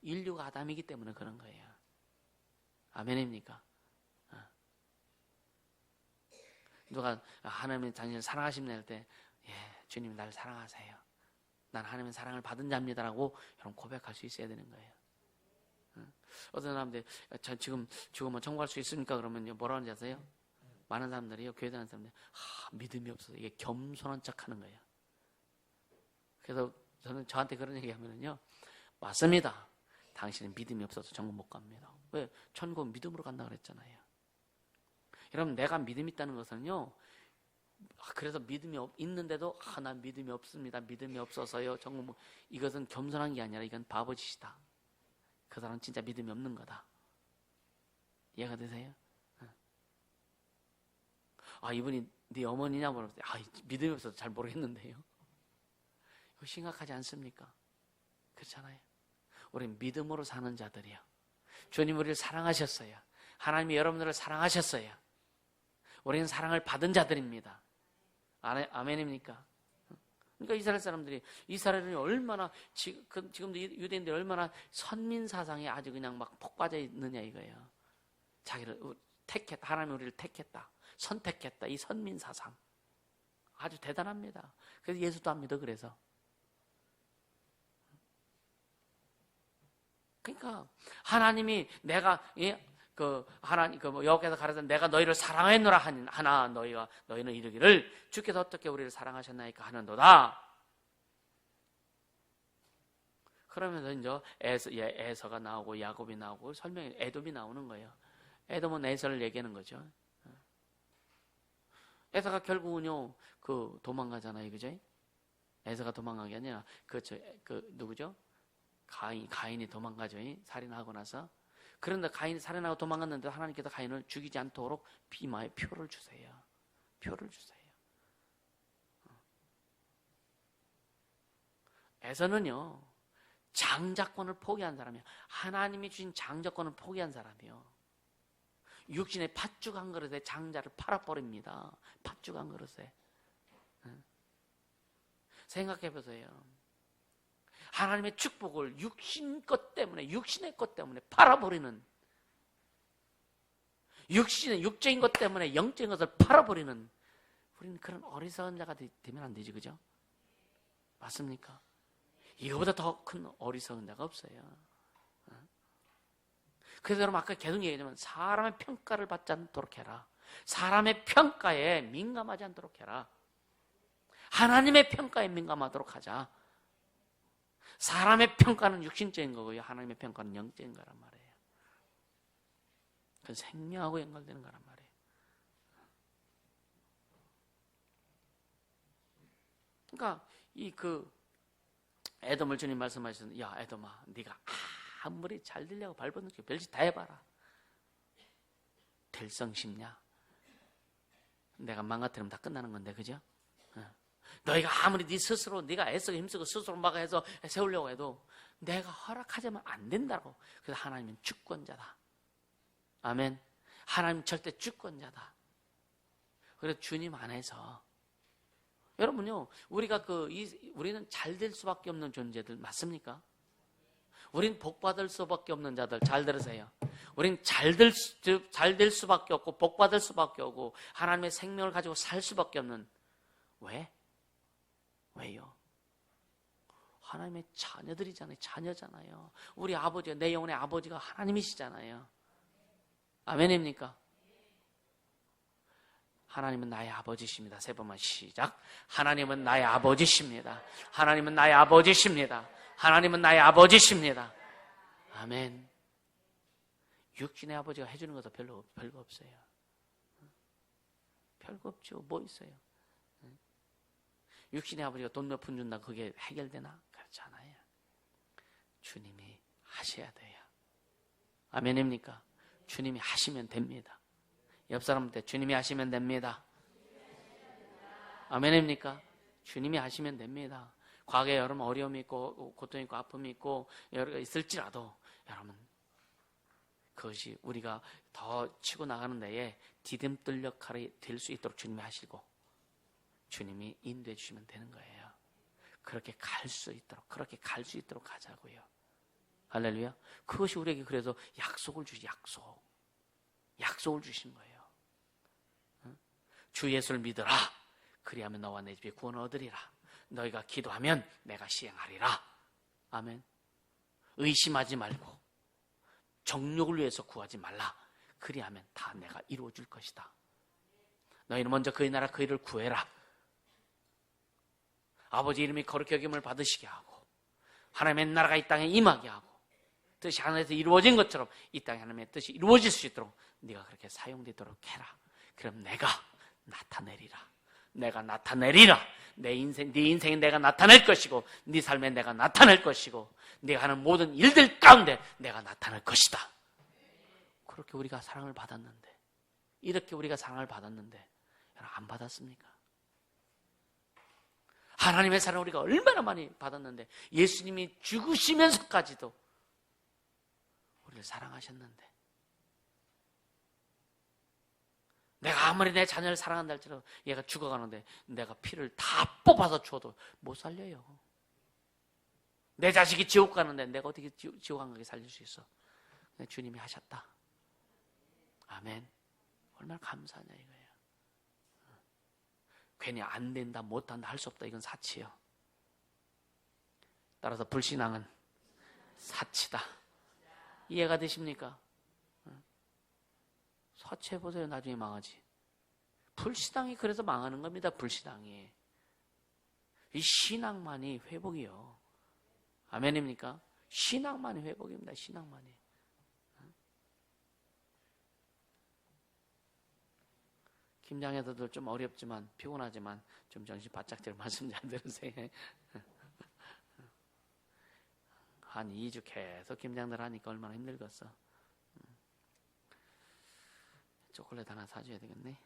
인류가 아담이기 때문에 그런 거예요. 아멘입니까? 누가 하나님이 당신을 사랑하십니다 할 때, 주님이 나를 사랑하세요. 난 하나님의 사랑을 받은 자입니다라고 여러분 고백할 수 있어야 되는 거예요. 어떤 사람들 지금 죽으면 천국갈 수 있습니까? 그러면 뭐라 하는지 아세요? 많은 사람들이요, 교회 다니는 사람들이 믿음이 없어서 이게 겸손한 척하는 거예요. 그래서 저한테 그런 얘기하면요, 맞습니다. 당신은 믿음이 없어서 천국 못 갑니다. 왜? 천국은 믿음으로 간다 그랬잖아요. 여러분, 내가 믿음이 있다는 것은요, 그래서 믿음이 있는데도 난 믿음이 없습니다. 믿음이 없어서요. 천국 이것은 겸손한 게 아니라 이건 바보짓이다. 그 사람은 진짜 믿음이 없는 거다. 이해가 되세요? 이분이 네 어머니냐 물어봤어요. 믿음이 없어서 잘 모르겠는데요. 이거 심각하지 않습니까? 그렇잖아요. 우리는 믿음으로 사는 자들이요. 주님 우리를 사랑하셨어요. 하나님이 여러분들을 사랑하셨어요. 우리는 사랑을 받은 자들입니다. 아멘입니까? 그러니까 이스라엘 사람들이, 이스라엘은 얼마나 지금도 유대인들이 얼마나 선민 사상에 아주 그냥 막 폭 빠져 있느냐 이거예요. 자기를 택했다, 하나님이 우리를 택했다, 선택했다, 이 선민 사상 아주 대단합니다. 그래서 예수도 안 믿어. 그래서 그러니까 하나님이 내가 여호와께서 가라사대 내가 너희를 사랑했노라 하나 너희는 이르기를 주께서 어떻게 우리를 사랑하셨나이까 하는도다. 그러면서 이제 에서가 나오고 야곱이 나오고 설명이 에돔이 나오는 거예요. 에돔은 에서를 얘기하는 거죠. 에서가 결국은요 도망가잖아요, 그죠? 에서가 도망간 게 아니라 누구죠? 가인이 도망가죠. 살인하고 나서. 그런데 가인이 살인하고 도망갔는데 하나님께서 가인을 죽이지 않도록 비마에 표를 주세요. 표를 주세요. 에서는요, 장자권을 포기한 사람이에요. 하나님이 주신 장자권을 포기한 사람이요. 육신의 팥죽 한 그릇에 장자를 팔아버립니다. 팥죽 한 그릇에. 생각해보세요. 하나님의 축복을 육신의 것 때문에 팔아버리는, 육적인 것 때문에 영적인 것을 팔아버리는, 우리는 그런 어리석은 자가 되면 안 되지, 그죠? 맞습니까? 이거보다 더 큰 어리석은 자가 없어요. 그래서 여러분 아까 계속 얘기했지만 사람의 평가를 받지 않도록 해라. 사람의 평가에 민감하지 않도록 해라. 하나님의 평가에 민감하도록 하자. 사람의 평가는 육신적인 거고요, 하나님의 평가는 영적인 거란 말이에요. 그건 생명하고 연관되는 거란 말이에요. 그러니까 에돔을 주님 말씀하셨는데, 야 에돔아, 네가 아무리 잘 되려고 발버둥 치고 별짓 다 해봐라. 될성 싶냐? 내가 망가뜨리면 다 끝나는 건데, 그죠? 너희가 아무리 네 스스로 네가 애쓰고 힘쓰고 스스로 막 해서 세우려고 해도 내가 허락하자면 안 된다고. 그래서 하나님은 주권자다. 아멘. 하나님 절대 주권자다. 그래서 주님 안에서 여러분요, 우리는 잘 될 수밖에 없는 존재들 맞습니까? 우린 복 받을 수밖에 없는 자들. 잘 들으세요. 우린 잘 될 수밖에 없고 복 받을 수밖에 없고 하나님의 생명을 가지고 살 수밖에 없는. 왜? 왜요? 하나님의 자녀들이잖아요. 자녀잖아요. 우리 아버지가, 내 영혼의 아버지가 하나님이시잖아요. 아멘입니까? 하나님은 나의 아버지십니다. 세 번만 시작. 하나님은 나의 아버지십니다. 하나님은 나의 아버지십니다. 하나님은 나의 아버지십니다. 아멘. 육신의 아버지가 해주는 것도 별거 없어요. 별거 없죠. 뭐 있어요? 육신의 아버지가 돈 몇 푼 준다 그게 해결되나? 그렇지 않아요. 주님이 하셔야 돼요. 아멘입니까? 주님이 하시면 됩니다. 옆 사람한테 주님이 하시면 됩니다. 아멘입니까? 주님이 하시면 됩니다. 과거에 여러분 어려움이 있고 고통이 있고 아픔이 있고 여러 가지 있을지라도 여러분 그것이 우리가 더 치고 나가는 데에 디딤돌 역할이 될 수 있도록 주님이 하시고 주님이 인도해 주시면 되는 거예요. 그렇게 갈 수 있도록 하자고요. 할렐루야. 그것이 우리에게 그래서 약속을 주신 거예요. 주 예수를 믿으라. 그리하면 너와 내 집에 구원을 얻으리라. 너희가 기도하면 내가 시행하리라. 아멘. 의심하지 말고 정욕을 위해서 구하지 말라. 그리하면 다 내가 이루어 줄 것이다. 너희는 먼저 그의 나라 그 일을 구해라. 아버지 이름이 거룩히 여김을 받으시게 하고 하나님의 나라가 이 땅에 임하게 하고 뜻이 하늘에서 이루어진 것처럼 이 땅에 하나님의 뜻이 이루어질 수 있도록 네가 그렇게 사용되도록 해라. 그럼 내가 나타내리라. 네 인생에 내가 나타낼 것이고 네 삶에 내가 나타낼 것이고 네가 하는 모든 일들 가운데 내가 나타날 것이다. 그렇게 우리가 사랑을 받았는데 이렇게 우리가 사랑을 받았는데 여러분 안 받았습니까? 하나님의 사랑을 우리가 얼마나 많이 받았는데 예수님이 죽으시면서까지도 우리를 사랑하셨는데 내가 아무리 내 자녀를 사랑한다 할지라도 얘가 죽어가는데 내가 피를 다 뽑아서 줘도 못 살려요. 내 자식이 지옥 가는데 내가 어떻게 지옥 안 가게 살릴 수 있어? 주님이 하셨다. 아멘. 얼마나 감사하냐 이거예요. 괜히 안 된다 못한다 할 수 없다 이건 사치예요. 따라서 불신앙은 사치다. 이해가 되십니까? 사치해보세요. 나중에 망하지. 불신앙이 그래서 망하는 겁니다. 불신앙이. 이 신앙만이 회복이요. 아멘입니까? 신앙만이 회복입니다. 신앙만이. 김장에서도 좀 어렵지만 피곤하지만 좀 정신 바짝 차리고 말씀 잘 들으세요. 한 2주 계속 김장들 하니까 얼마나 힘들겠어. 초콜릿 하나 사줘야 되겠네.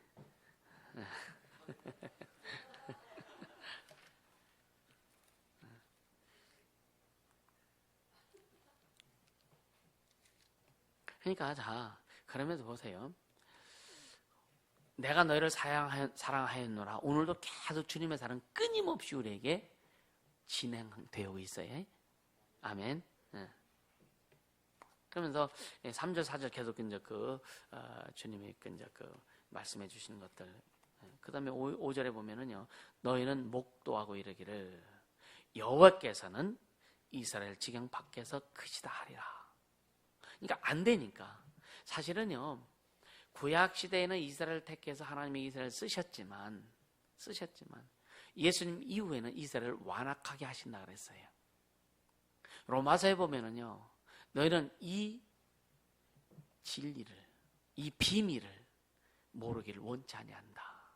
그러니까 자 그러면서 보세요. 내가 너희를 사랑하였노라. 오늘도 계속 주님의 사랑 끊임없이 우리에게 진행되고 있어요. 아멘. 그러면서 3절, 4절 계속 이제 주님이 이제 말씀해 주시는 것들. 그 다음에 5절에 보면은요, 너희는 목도하고 이르기를 여호와께서는 이스라엘 지경 밖에서 크시다 하리라. 그러니까 안 되니까. 사실은요, 구약 시대에는 이스라엘 택해서 하나님이 이스라엘 쓰셨지만 예수님 이후에는 이스라엘을 완악하게 하신다 그랬어요. 로마서에 보면은요, 너희는 이 진리를, 이 비밀을 모르기를 원치 아니한다.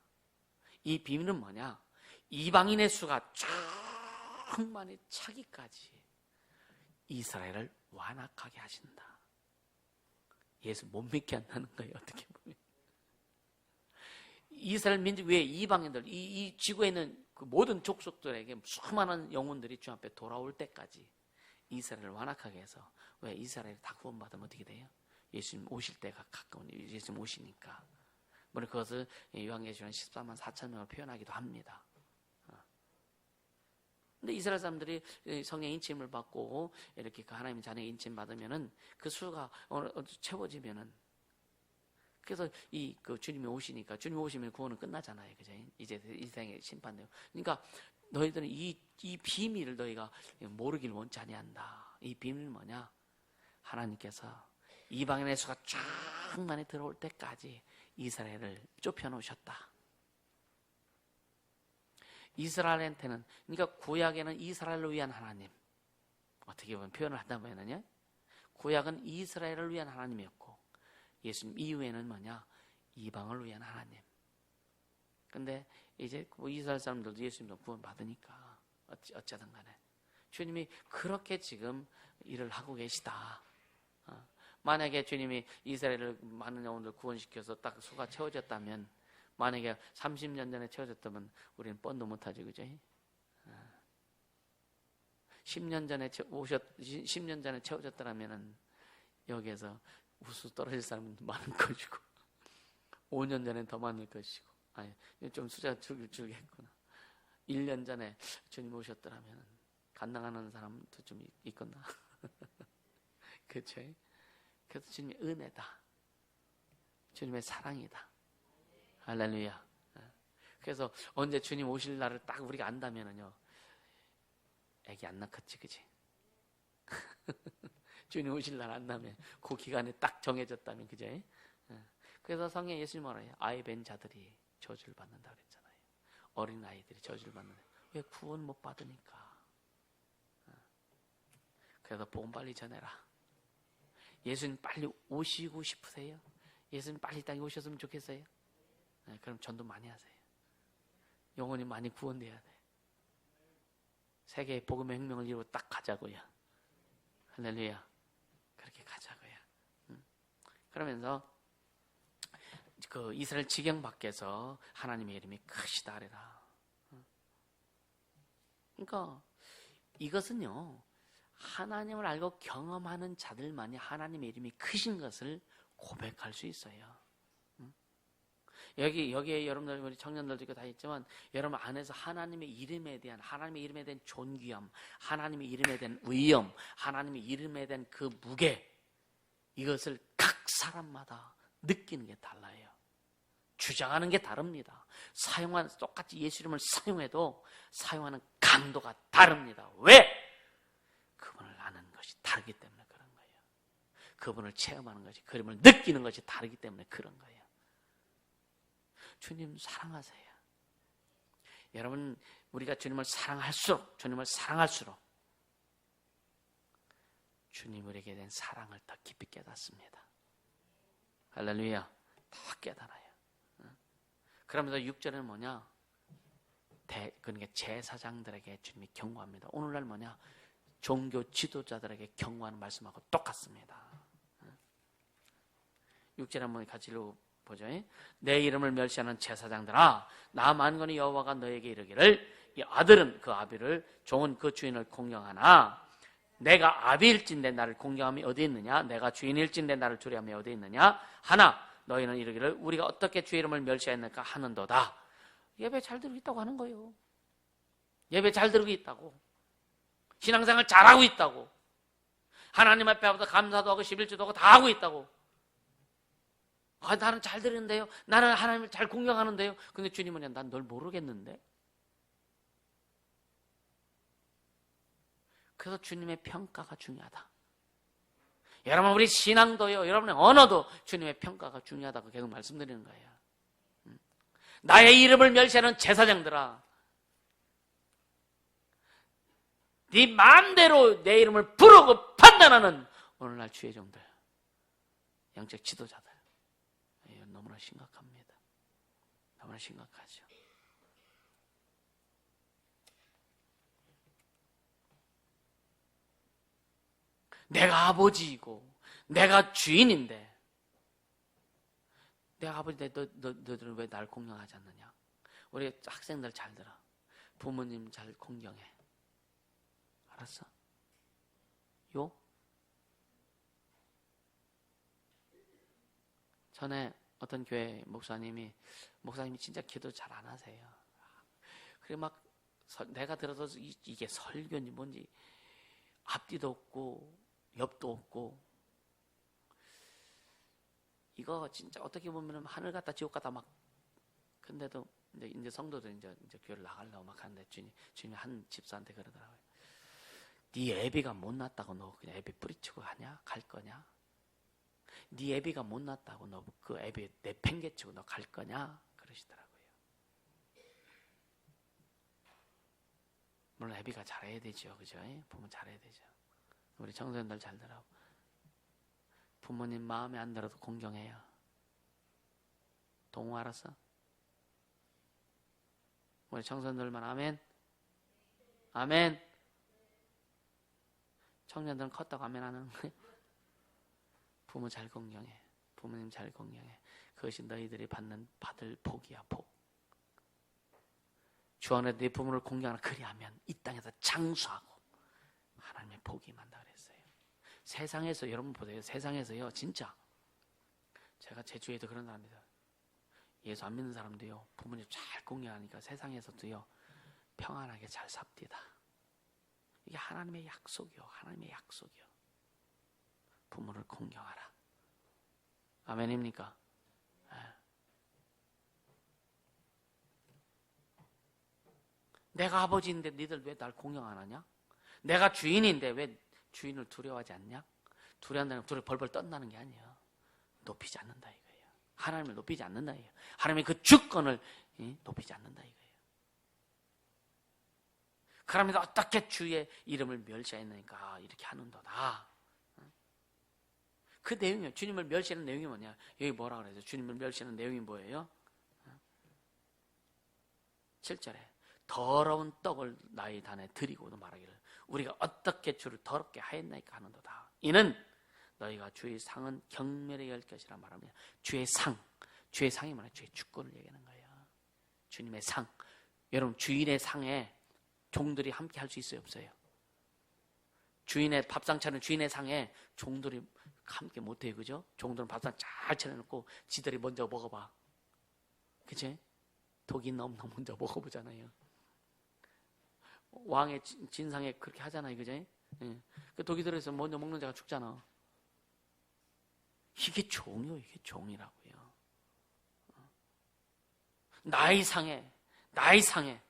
이 비밀은 뭐냐? 이방인의 수가 충만히 차기까지 이스라엘을 완악하게 하신다. 예수 못 믿게 한다는 거예요. 어떻게 보면 이스라엘 민족 외에 이방인들, 이 지구에 있는 그 모든 족속들에게 수많은 영혼들이 주 앞에 돌아올 때까지 이스라엘을 완악하게 해서, 왜 이스라엘이 다 구원받으면 어떻게 돼요? 예수님 오실 때가 가까운, 예수님 오시니까. 물론 그것을 요한계시록 14만 4천 명을 표현하기도 합니다. 근데 이스라엘 사람들이 성령 인침을 받고 이렇게 그 하나님의 자녀의 인침 받으면은 그 수가 어느 채워지면은, 그래서 그 주님이 오시니까, 주님이 오시면 구원은 끝나잖아요. 그죠? 이제 인생의 심판되고. 그러니까 너희들은 이 비밀을 너희가 모르길 원치 아니한다. 이 비밀은 뭐냐? 하나님께서 이방인의 수가 쫙 많이 들어올 때까지 이스라엘을 좁혀놓으셨다. 이스라엘한테는, 그러니까 구약에는 이스라엘을 위한 하나님, 어떻게 보면 표현을 하다 보면은요, 구약은 이스라엘을 위한 하나님이었고 예수님 이후에는 뭐냐? 이방을 위한 하나님. 근데 이제 이스라엘 사람들도 예수님도 구원 받으니까 어쩌든 간에 주님이 그렇게 지금 일을 하고 계시다. 만약에 주님이 이스라엘을 많은 영혼들 구원시켜서 딱 수가 채워졌다면, 만약에 30년 전에 채워졌다면 우리는 뻔도 못하지, 그죠? 10년 전에 채워졌더라면은 여기에서 우수 떨어질 사람은 많을 것이고, 5년 전엔 더 많을 것이고, 아니, 좀 숫자가 줄겠구나. 1년 전에 주님 오셨더라면 간당하는 사람도 좀 있겠나? 그렇죠? 그래서 주님의 은혜다. 주님의 사랑이다. 할렐루야. 그래서 언제 주님 오실 날을 딱 우리가 안다면은요, 애기 안 낳겠지, 그지? 주님 오실 날 안다면, 그 기간에 딱 정해졌다면, 그죠? 그래서 성경에 예수님 뭐라요? 아이 뵌 자들이 저주를 받는다 그랬잖아요. 어린 아이들이 저주를 받는다. 왜? 구원 못 받으니까. 그래서 복음 빨리 전해라. 예수님 빨리 오시고 싶으세요? 예수님 빨리 땅에 오셨으면 좋겠어요? 네, 그럼 전도 많이 하세요. 영혼이 많이 구원돼야 돼. 세계의 복음의 혁명을 이루고 딱 가자고요. 할렐루야. 그렇게 가자고요. 그러면서 그 이스라엘 지경 밖에서 하나님의 이름이 크시다 하리라. 그러니까 이것은요, 하나님을 알고 경험하는 자들만이 하나님의 이름이 크신 것을 고백할 수 있어요. 여기에 여러분들, 우리 청년들도 다 있지만, 여러분 안에서 하나님의 이름에 대한 존귀함, 하나님의 이름에 대한 위엄, 하나님의 이름에 대한 그 무게, 이것을 각 사람마다 느끼는 게 달라요. 주장하는 게 다릅니다. 똑같이 예수 이름을 사용해도 사용하는 강도가 다릅니다. 왜? 그분을 아는 것이 다르기 때문에 그런 거예요. 그분을 체험하는 것이, 그림을 느끼는 것이 다르기 때문에 그런 거예요. 주님 사랑하세요. 여러분, 우리가 주님을 사랑할수록 주님 우리에게 된 사랑을 더 깊이 깨닫습니다. 할렐루야. 더 깨달아요. 그러면서 6절에는 뭐냐? 그러니까 제사장들에게 주님이 경고합니다. 오늘날 뭐냐? 종교 지도자들에게 경고하는 말씀하고 똑같습니다. 6절에 한번 같이 읽어보죠. 내 이름을 멸시하는 제사장들아, 나 만군의 여호와가 너에게 이르기를, 이 아들은 그 아비를, 종은 그 주인을 공경하나 내가 아비일진데 나를 공경함이 어디 있느냐? 내가 주인일진데 나를 두려움이 어디 있느냐? 하나 너희는 이르기를 우리가 어떻게 주의 이름을 멸시했는가 하는도다. 예배 잘 드리고 있다고 하는 거예요. 예배 잘 드리고 있다고, 신앙생활 잘하고 있다고, 하나님 앞에 와서 감사도 하고 11주도 하고 다 하고 있다고. 나는 잘 드리는데요, 나는 하나님을 잘 공경하는데요. 근데 주님은 난 널 모르겠는데. 그래서 주님의 평가가 중요하다. 여러분, 우리 신앙도요, 여러분의 언어도 주님의 평가가 중요하다고 계속 말씀드리는 거예요. 나의 이름을 멸시하는 제사장들아, 네 마음대로 내 이름을 부르고 판단하는 오늘날 주의 종들, 영적 지도자들, 이건 너무나 심각합니다. 너무나 심각하죠. 내가 아버지이고 내가 주인인데, 내가 아버지인데 너희들은 왜 날 공경하지 않느냐? 우리 학생들 잘 들어. 부모님 잘 공경해. 알았어? 요? 전에 어떤 교회 목사님이 진짜 기도 잘 안 하세요. 그래 막 내가 들어서 이게 설교인지 뭔지 앞뒤도 없고 옆도 없고, 이거 진짜 어떻게 보면 하늘 갔다 지옥 갔다 막. 근데도 이제 성도들 이제 교회를 나가려고 막 하는데 주님이 한 집사한테 그러더라고요. 네 애비가 못 낳았다고 너 그냥 애비 뿌리치고 하냐? 갈 거냐? 네 애비가 못 낳았다고 너 그 애비 내팽개치고 너 갈 거냐? 그러시더라고요. 물론 애비가 잘해야 되죠, 그죠? 부모 잘해야 되죠. 우리 청소년들 잘 들어. 부모님 마음에 안 들어도 공경해요. 동호 알았어? 우리 청소년들만 아멘? 아멘? 청년들은 컸다고 아멘 하는 거예요. 부모 잘 공경해. 부모님 잘 공경해. 그것이 너희들이 받을 복이야, 복. 주 안에 네 부모를 공경하나 그리하면 이 땅에서 장수하고 하나님의 복이 임한다 그랬어요. 세상에서 여러분 보세요. 세상에서요, 진짜 제가 제 주위에도 그런 사람입니다. 예수 안 믿는 사람도요, 부모님 잘 공경하니까 세상에서도요 평안하게 잘 삽디다. 이게 하나님의 약속이요. 하나님의 약속이요. 부모를 공경하라. 아멘입니까? 네. 내가 아버지인데 니들 왜 날 공경 안 하냐? 내가 주인인데 왜 주인을 두려워하지 않냐? 두려워한다는 건 둘이 벌벌 떤다는 게 아니에요. 높이지 않는다 이거예요. 하나님을 높이지 않는다 이거예요. 하나님의 그 주권을 높이지 않는다 이거예요. 그러면 어떻게 주의 이름을 멸시했느니까 이렇게 하는도다. 그 내용이에요. 주님을 멸시하는 내용이 뭐냐? 여기 뭐라 그래요? 주님을 멸시하는 내용이 뭐예요? 7절에 더러운 떡을 나의 단에 드리고도 말하기를 우리가 어떻게 주를 더럽게 하였나이까 하는도다. 이는 너희가 주의 상은 경멸에 열 것이라 말하며, 주의 상이 뭐냐? 주의 주권을 얘기하는 거예요. 주님의 상. 여러분 주인의 상에 종들이 함께 할 수 있어요, 없어요? 주인의 밥상 차리는 주인의 상에 종들이 함께 못해요, 그죠? 종들은 밥상 잘 차려놓고 지들이 먼저 먹어봐, 그치? 독이 없나 먼저 먹어보잖아요. 왕의 진상에 그렇게 하잖아요, 그죠? 그 독이 들어있어 먼저 먹는 자가 죽잖아. 이게 종이요, 이게 종이라고요. 나의 상에 나의 상은,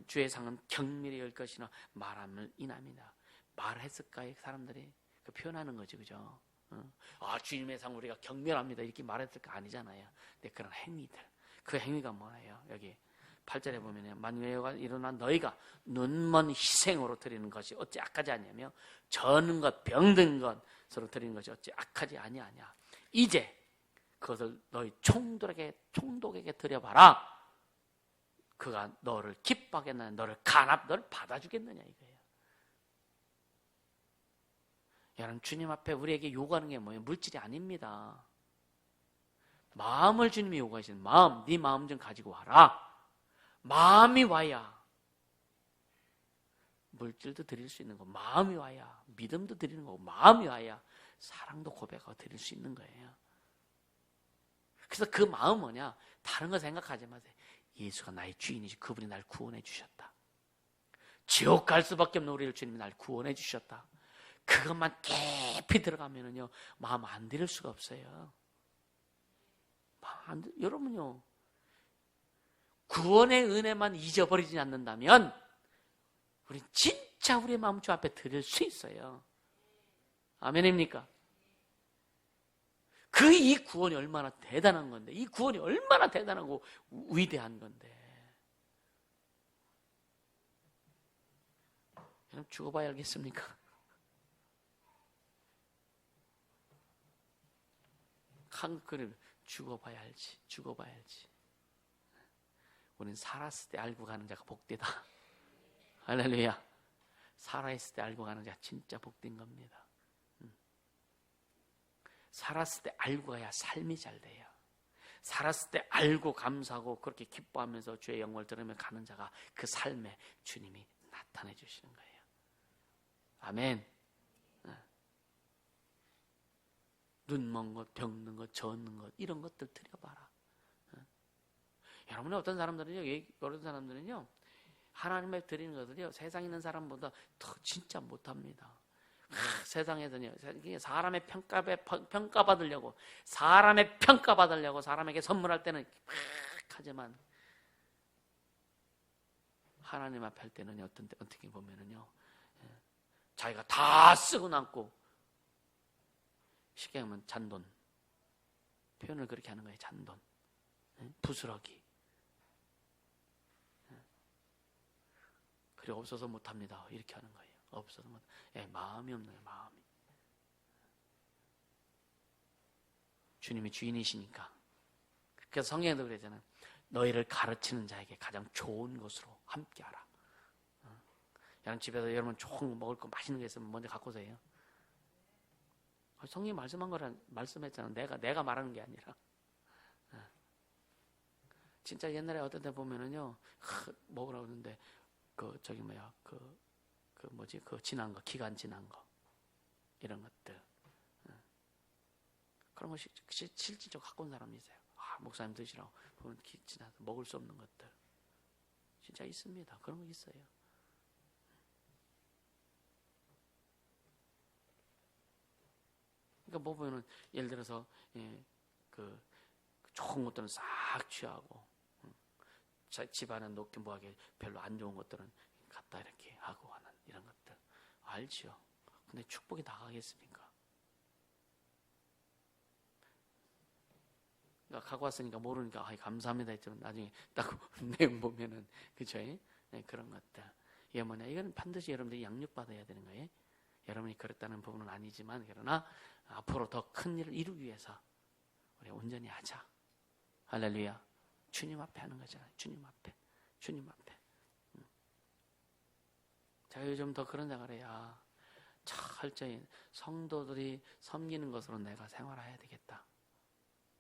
주의 상은 경밀히 열 것이나 말함을 인함이다. 말했을까요? 사람들이 그 표현하는 거지, 그죠? 주님의 상 우리가 경멸합니다 이렇게 말했을까? 아니잖아요. 근데 그런 행위들, 그 행위가 뭐예요? 여기 8절에 보면 만유가 일어난 너희가 눈먼 희생으로 드리는 것이 어찌 악하지 않냐며, 저는 것 병든 것으로 드리는 것이 어찌 악하지 아니하냐. 이제 그것을 너희 총독에게 드려봐라. 그가 너를 기뻐하겠느냐, 너를 받아주겠느냐 이거예요. 여러분 주님 앞에 우리에게 요구하는 게 뭐예요? 물질이 아닙니다. 마음을 주님이 요구하시는 마음, 네 마음 좀 가지고 와라. 마음이 와야 물질도 드릴 수 있는 거, 마음이 와야 믿음도 드리는 거고, 마음이 와야 사랑도 고백하고 드릴 수 있는 거예요. 그래서 그 마음 뭐냐? 다른 거 생각하지 마세요. 예수가 나의 주인이지, 그분이 날 구원해 주셨다. 지옥 갈 수밖에 없는 우리를 주님이 날 구원해 주셨다. 그것만 깊이 들어가면은요, 마음 안 드릴 수가 없어요. 여러분요, 구원의 은혜만 잊어버리지 않는다면 우린 진짜 우리의 마음 주 앞에 드릴 수 있어요. 아멘입니까? 이 구원이 얼마나 대단한 건데, 이 구원이 얼마나 대단하고 위대한 건데. 여러분 죽어봐야 알겠습니까? 한국을 죽어봐야 알지. 우린 살았을 때 알고 가는 자가 복되다. 할렐루야. 살아있을 때 알고 가는 자 진짜 복된 겁니다. 살았을 때 알고 가야 삶이 잘 돼요. 살았을 때 알고 감사하고 그렇게 기뻐하면서 주의 영광을 들으며 가는 자가 그 삶에 주님이 나타내 주시는 거예요. 아멘. 눈먼 것, 병든 것, 젖는 것 이런 것들 드려봐라. 여러분이 어떤 사람들은요 하나님의 드리는 것들이요 세상에 있는 사람보다 더 진짜 못합니다. 세상에서는요 사람의 평가받으려고 사람에게 선물할 때는 막 하지만 하나님 앞에 할 때는 어떻게 보면은요 자기가 다 쓰고 남고 쉽게 하면 잔돈 표현을 그렇게 하는 거예요. 잔돈 부스러기 그리고 없어서 못합니다 이렇게 하는 거예요. 없어서 못 마음이 없는 거예요. 마음이 주님이 주인이시니까. 그래서 성경에도 그러잖아요. 너희를 가르치는 자에게 가장 좋은 것으로 함께하라. 여러분 집에서 여러분 좋은 거 먹을 거 맛있는 게 있으면 먼저 갖고 오세요. 성경이 말씀했잖아. 내가 말하는 게 아니라. 진짜 옛날에 어떤 데 보면은요, 먹으라고 하는데, 지난 거, 기간 지난 거. 이런 것들. 그런 거 실질적으로 갖고 온 사람이 있어요. 목사님 드시라고. 보면 지나서 먹을 수 없는 것들. 진짜 있습니다. 그런 거 있어요. 그러니까 뭐 보면은 예를 들어서 좋은 것들은 싹 취하고 집안에 놓기 뭐하게 별로 안 좋은 것들은 갖다 이렇게 하고 하는 이런 것들 알지요. 근데 축복이 나가겠습니까? 그러니까 갖고 왔으니까 모르니까 감사합니다 했지만 나중에 딱 내용 보면은 그죠? 네, 그런 것들. 이게 뭐냐? 이건 반드시 여러분들이 양육받아야 되는 거예요. 여러분이 그랬다는 부분은 아니지만 그러나 앞으로 더 큰 일을 이루기 위해서 우리 온전히 하자. 할렐루야. 주님 앞에 하는 거잖아요. 주님 앞에. 제가 요즘 더 그런 생각을 해요. 철저히 성도들이 섬기는 것으로 내가 생활해야 되겠다.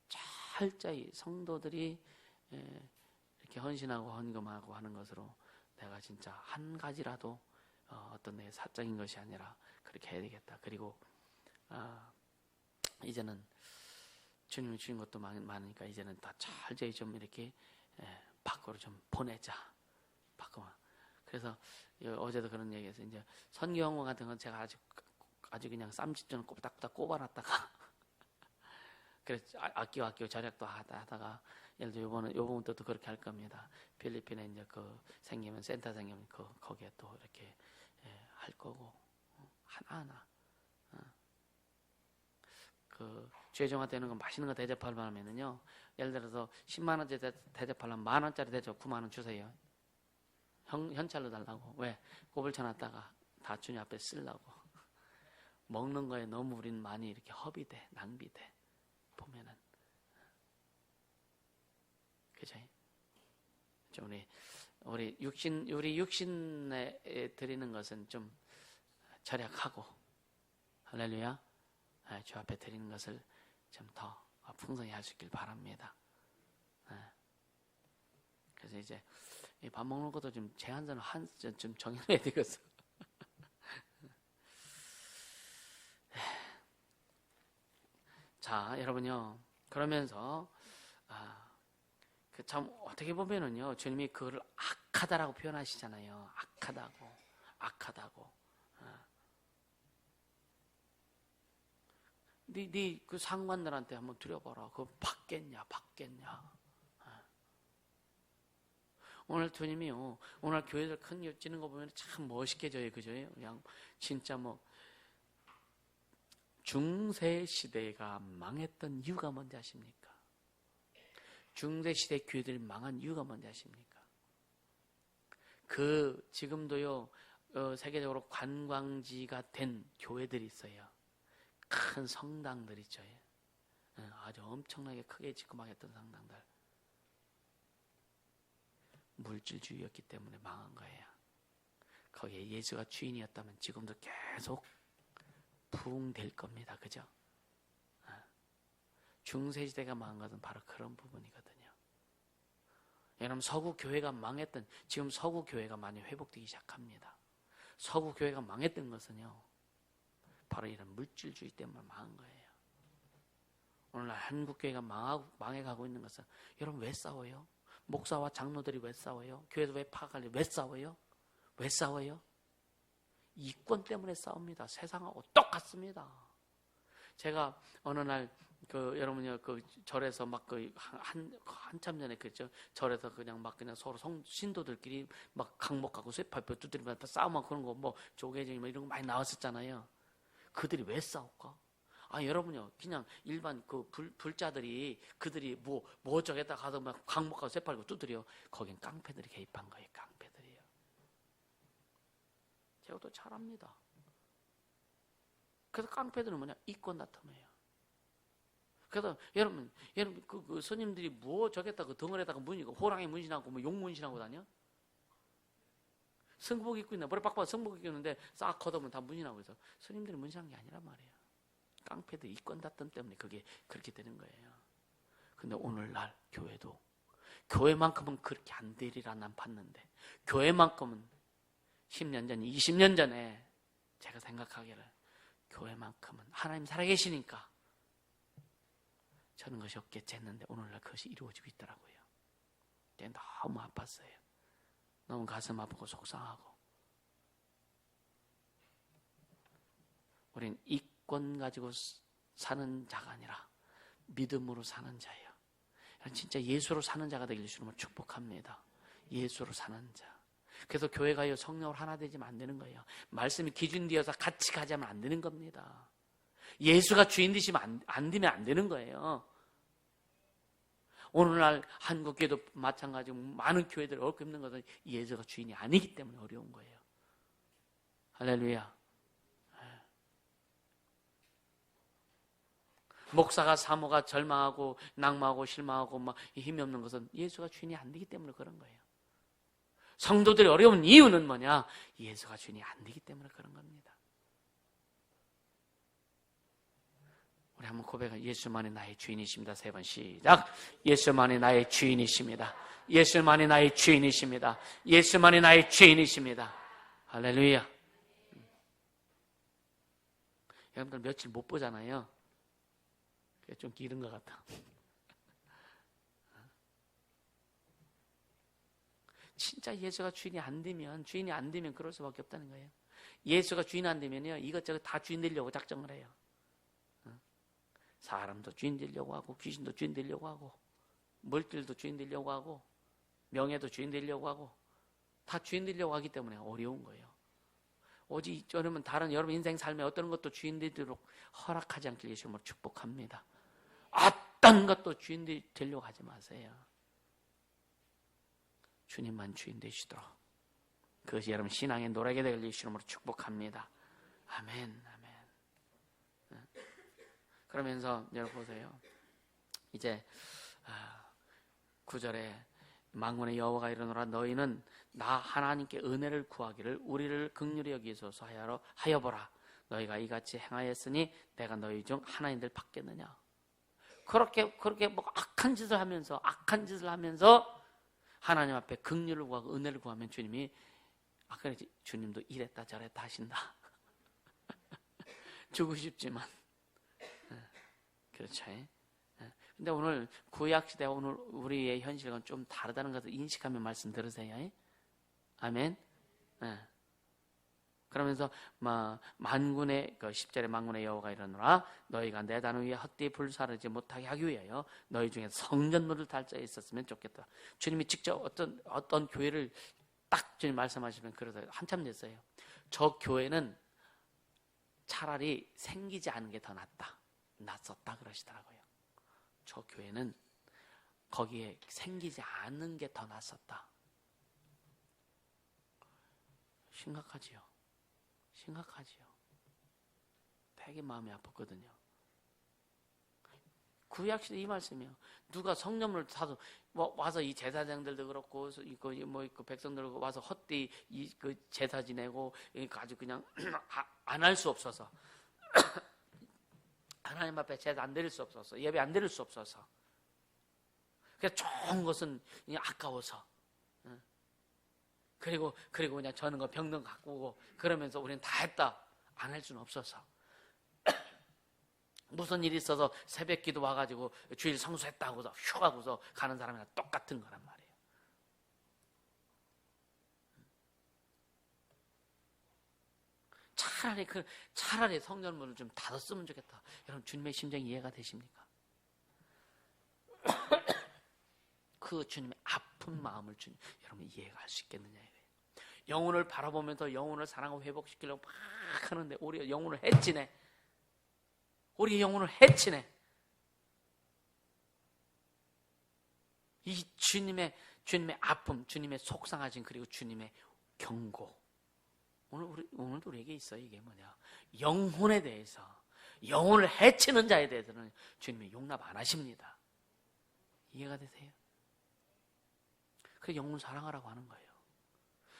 철저히 성도들이 이렇게 헌신하고 헌금하고 하는 것으로 내가 진짜 한 가지라도 어떤 내 사적인 것이 아니라 그렇게 해야 되겠다. 그리고 이제는 주님이 주신 것도 많으니까 이제는 다 철저히 좀 이렇게 밖으로 좀 보내자. 밖으로. 그래서 어제도 그런 얘기했어요. 이제 선교홍어 같은 건 제가 아주 그냥 쌈짓돈 꼬박꼬박 꼽아놨다가 그래서 아끼고 절약도 하다가 예를 들어 요번부터 그렇게 할 겁니다. 필리핀에 이제 생기면 센터 생기면 거기에 또 이렇게 할 거고 하나하나 주의종화 되는 거 맛있는 거 대접하려면은요 예를 들어서 10만 원짜리 대접하려면 1만 원짜리 대접 9만 원 주세요. 현찰로 달라고. 왜? 곱을 쳐놨다가 다 주님 앞에 쓰려고. 먹는 거에 너무 우리는 많이 이렇게 허비돼, 낭비돼. 보면은. 그죠? 우리 육신에 드리는 것은 좀 절약하고, 할렐루야. 주 앞에 드리는 것을 좀 더 풍성히 할 수 있길 바랍니다. 그래서 이제 밥 먹는 것도 좀 제한선을 좀 정해놔야 되겠어. 자, 여러분요. 그러면서 참 어떻게 보면은요, 주님이 그거를 악하다라고 표현하시잖아요. 악하다고. 네 그 상관들한테 한번 드려봐라. 그거 받겠냐? 오늘 주님이요, 오늘 교회들 큰 일 찌는 거 보면 참 멋있게 져요, 그죠? 그냥 진짜 중세 시대가 망했던 이유가 뭔지 아십니까? 중세 시대 교회들이 망한 이유가 뭔지 아십니까? 지금도요, 세계적으로 관광지가 된 교회들이 있어요. 큰 성당들 있죠. 아주 엄청나게 크게 짓고 망했던 성당들. 물질주의였기 때문에 망한 거예요. 거기에 예수가 주인이었다면 지금도 계속 부흥될 겁니다. 그죠? 중세시대가 망한 것은 바로 그런 부분이거든요. 여러분, 서구 교회가 망했던, 지금 서구 교회가 많이 회복되기 시작합니다. 서구 교회가 망했던 것은요, 바로 이런 물질주의 때문에 망한 거예요. 오늘날 한국 교회가 망해가고 있는 것은, 여러분 왜 싸워요? 목사와 장로들이 왜 싸워요? 교회도 왜 파악하려? 왜 싸워요? 왜 싸워요? 이권 때문에 싸웁니다. 세상하고 똑같습니다. 제가 어느 날 여러분이 절에서 막 한참 전에 그랬죠. 절에서 그냥 서로 신도들끼리 막 강목하고 쇠파뼈 두드리면서 싸움하고 그런 거 뭐 조계쟁이 뭐 이런 거 많이 나왔었잖아요. 그들이 왜 싸울까? 여러분요, 그냥 일반 불자들이 그들이 뭐 저기다 가서 막 강목하고 쇠파고 두드려. 거긴 깡패들이 개입한 거예요. 깡패들이에요. 제가 또 잘 압니다. 그래서 깡패들은 뭐냐? 이권 다툼이에요. 그래서 여러분 그 스님들이 저기다 덩어리에다가 호랑이 문신하고 용 문신하고 다녀? 성복 입고 있나? 머리 빡빡 성복 입고 있는데 싹 걷어보면 다 문신하고 있어. 스님들이 문신한 게 아니란 말이에요. 깡패들 이권 다툼 때문에 그게 그렇게 되는 거예요. 근데 오늘날 교회도 교회만큼은 그렇게 안 되리라 난 봤는데, 교회만큼은 10년 전, 20년 전에 제가 생각하기를 교회만큼은 하나님 살아계시니까 저는 것이 없겠지 했는데 오늘날 그것이 이루어지고 있더라고요. 너무 아팠어요. 너무 가슴 아프고 속상하고. 우린 이권 가지고 사는 자가 아니라 믿음으로 사는 자예요. 진짜 예수로 사는 자가 되길 주님을 축복합니다. 예수로 사는 자. 그래서 교회가요, 성령으로 하나 되지면 안 되는 거예요. 말씀이 기준 되어서 같이 가자면 안 되는 겁니다. 예수가 주인 되시면 안 되면 안 되는 거예요. 오늘날 한국교회도 마찬가지고 많은 교회들이 어렵고 힘든 것은 예수가 주인이 아니기 때문에 어려운 거예요. 할렐루야. 목사가 사모가 절망하고 낙마하고 실망하고 막 힘이 없는 것은 예수가 주인이 안 되기 때문에 그런 거예요. 성도들이 어려운 이유는 뭐냐? 예수가 주인이 안 되기 때문에 그런 겁니다. 우리 한번 고백하면 예수만이 나의 주인이십니다. 3번 시작. 예수만이 나의 주인이십니다. 예수만이 나의 주인이십니다. 예수만이 나의 주인이십니다. 할렐루야. 여러분들 며칠 못 보잖아요. 좀 길은 것 같아. 진짜 예수가 주인이 안 되면 그럴 수밖에 없다는 거예요. 예수가 주인 안 되면요, 이것저것 다 주인 되려고 작정을 해요. 사람도 주인 되려고 하고, 귀신도 주인 되려고 하고, 물질도 주인 되려고 하고, 명예도 주인 되려고 하고, 다 주인 되려고 하기 때문에 어려운 거예요. 오직 여러분 다른 여러분 인생 삶에 어떤 것도 주인 되도록 허락하지 않길 예수님으로 축복합니다. 어떤 것도 주인 되려고 하지 마세요. 주님만 주인 되시도록, 그것이 여러분 신앙의 노래가 되길 예수님으로 축복합니다. 아멘, 아멘. 그러면서 여러분 보세요. 이제 9절에 만군의 여호와가 이르노라, 너희는 나 하나님께 은혜를 구하기를 우리를 긍휼히 여기소서 하여보라. 너희가 이같이 행하였으니 내가 너희 중 하나님들 받겠느냐. 그렇게 뭐 악한 짓을 하면서 하나님 앞에 긍휼을 구하고 은혜를 구하면 주님이 아까 주님도 이랬다 저랬다 하신다. 주고 싶지만 그렇죠. 근데 오늘 구약시대 오늘 우리의 현실과는 좀 다르다는 것을 인식하면 말씀 들으세요. 아멘. 그러면서 만군의 10절에 만군의 여호와가 이르노라, 너희가 내 단 위에 헛되이 불사르지 못하게 하기 위하여 너희 중에 성전물을 달 자에 있었으면 좋겠다. 주님이 직접 어떤 교회를 딱 주님 말씀하시면 그러다 한참 됐어요. 저 교회는 차라리 생기지 않은 게 더 낫었다 그러시더라고요. 저 교회는 거기에 생기지 않은 게 더 낫었다. 심각하지요. 되게 마음이 아팠거든요. 구약시대 이 말씀이요. 누가 성령을 사서 와서 이 제사장들도 그렇고 그 백성들 와서 헛되이 그 제사 지내고 아주 그냥 안 할 수 없어서 하나님 앞에 제사 안 드릴 수 없어서, 예배 안 드릴 수 없어서, 그래서 좋은 것은 그냥 아까워서, 그리고 그냥 저는 거 병든 거 갖고 오고 그러면서 우리는 다 했다 안 할 수는 없어서, 무슨 일이 있어서 새벽 기도 와가지고 주일 성수했다 하고서 휴 하고서 가는 사람이랑 똑같은 거란 말이에요. 차라리 성전문을 좀 닫았으면 좋겠다. 여러분, 주님의 심정이 이해가 되십니까? 그 주님의 아픈 마음을 여러분 이해가 할 수 있겠느냐 이거예요. 영혼을 바라보면서 영혼을 사랑하고 회복시키려고 막 하는데 우리 영혼을 해치네. 우리 영혼을 해치네. 이 주님의 아픔, 주님의 속상하심, 그리고 주님의 경고. 오늘도 우리에게 있어요. 이게 뭐냐? 영혼에 대해서, 영혼을 해치는 자에 대해서는 주님이 용납 안 하십니다. 이해가 되세요? 그 영혼 사랑하라고 하는 거예요.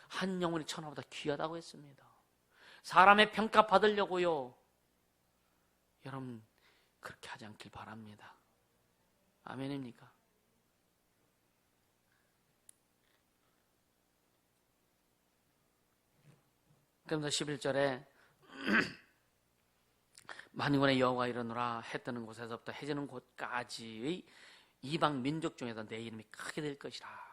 한 영혼이 천하보다 귀하다고 했습니다. 사람의 평가 받으려고요. 여러분, 그렇게 하지 않길 바랍니다. 아멘입니까? 그러면서 11절에 만군의 여호와 이르노라, 해 뜨는 곳에서부터 해 지는 곳까지의 이방 민족 중에서 내 이름이 크게 될 것이라.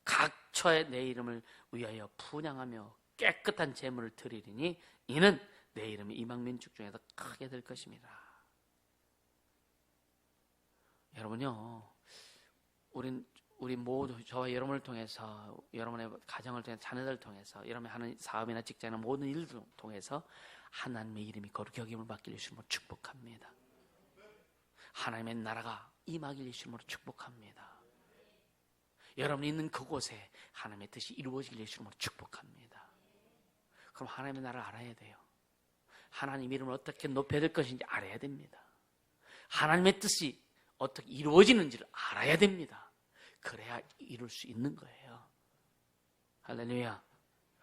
각처에 내 이름을 위하여 분향하며 깨끗한 제물을 드리리니 이는 내 이름이 이방 민족 중에서 크게 될 것입니다. 여러분요, 우리 모두, 저와 여러분을 통해서, 여러분의 가정을 통해서, 자녀들을 통해서, 여러분이 하는 사업이나 직장이나 모든 일들을 통해서 하나님의 이름이 거룩히 여김을 받길 예수님으로 축복합니다. 하나님의 나라가 임하길 예수님으로 축복합니다. 여러분이 있는 그곳에 하나님의 뜻이 이루어지길 예수님으로 축복합니다. 그럼 하나님의 나라를 알아야 돼요. 하나님 이름을 어떻게 높여야 될 것인지 알아야 됩니다. 하나님의 뜻이 어떻게 이루어지는지를 알아야 됩니다. 그래야 이룰 수 있는 거예요. 할렐루야.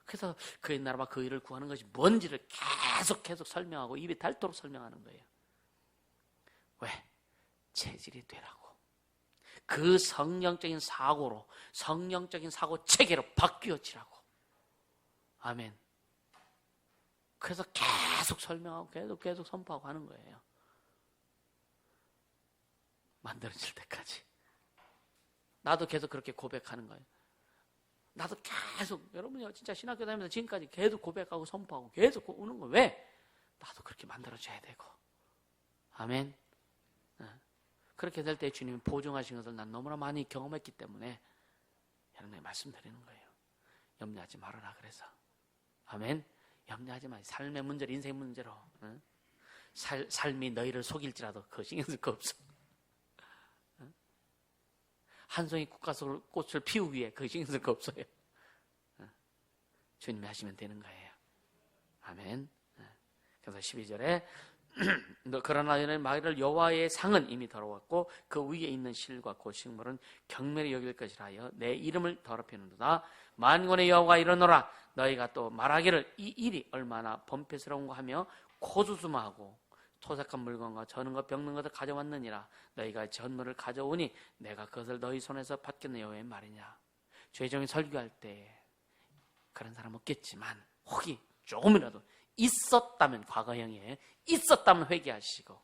그래서 그의 나라와 그 일을 구하는 것이 뭔지를 계속 설명하고 입이 닳도록 설명하는 거예요. 왜? 체질이 되라고. 그 성령적인 사고로, 성령적인 사고 체계로 바뀌어지라고. 아멘. 그래서 계속 설명하고 계속 선포하고 하는 거예요. 만들어질 때까지. 나도 계속 그렇게 고백하는 거예요. 나도 계속, 여러분이 진짜 신학교 다니면서 지금까지 계속 고백하고 선포하고 계속 오는 거예요. 왜? 나도 그렇게 만들어져야 되고. 아멘. 그렇게 될 때 주님이 보증하신 것을 난 너무나 많이 경험했기 때문에 여러분에게 말씀드리는 거예요. 염려하지 말아라 그래서. 아멘. 염려하지 마. 삶의 문제로, 인생 문제로. 삶이 너희를 속일지라도 그거 신경 쓸 거 없어. 한 송이 꽃을 피우기 위해 그거 신경 쓸 거 없어요. 주님이 하시면 되는 거예요. 아멘. 그래서 12절에 그러나 너는 말을 여호와의 상은 이미 더러웠고 그 위에 있는 실과 그 식물은 경멸히 여길 것이라 하여 내 이름을 더럽히는도다. 만군의 여호와가 이르노라, 너희가 또 말하기를 이 일이 얼마나 범죄스러운가 하며 코수수마하고 토색한 물건과 저는 것 병든 것을 가져왔느니라. 너희가 전물을 가져오니 내가 그것을 너희 손에서 받겠는 여호와의 말이냐. 죄종이 설교할 때 그런 사람 없겠지만 혹이 조금이라도 있었다면, 과거형에 있었다면 회개하시고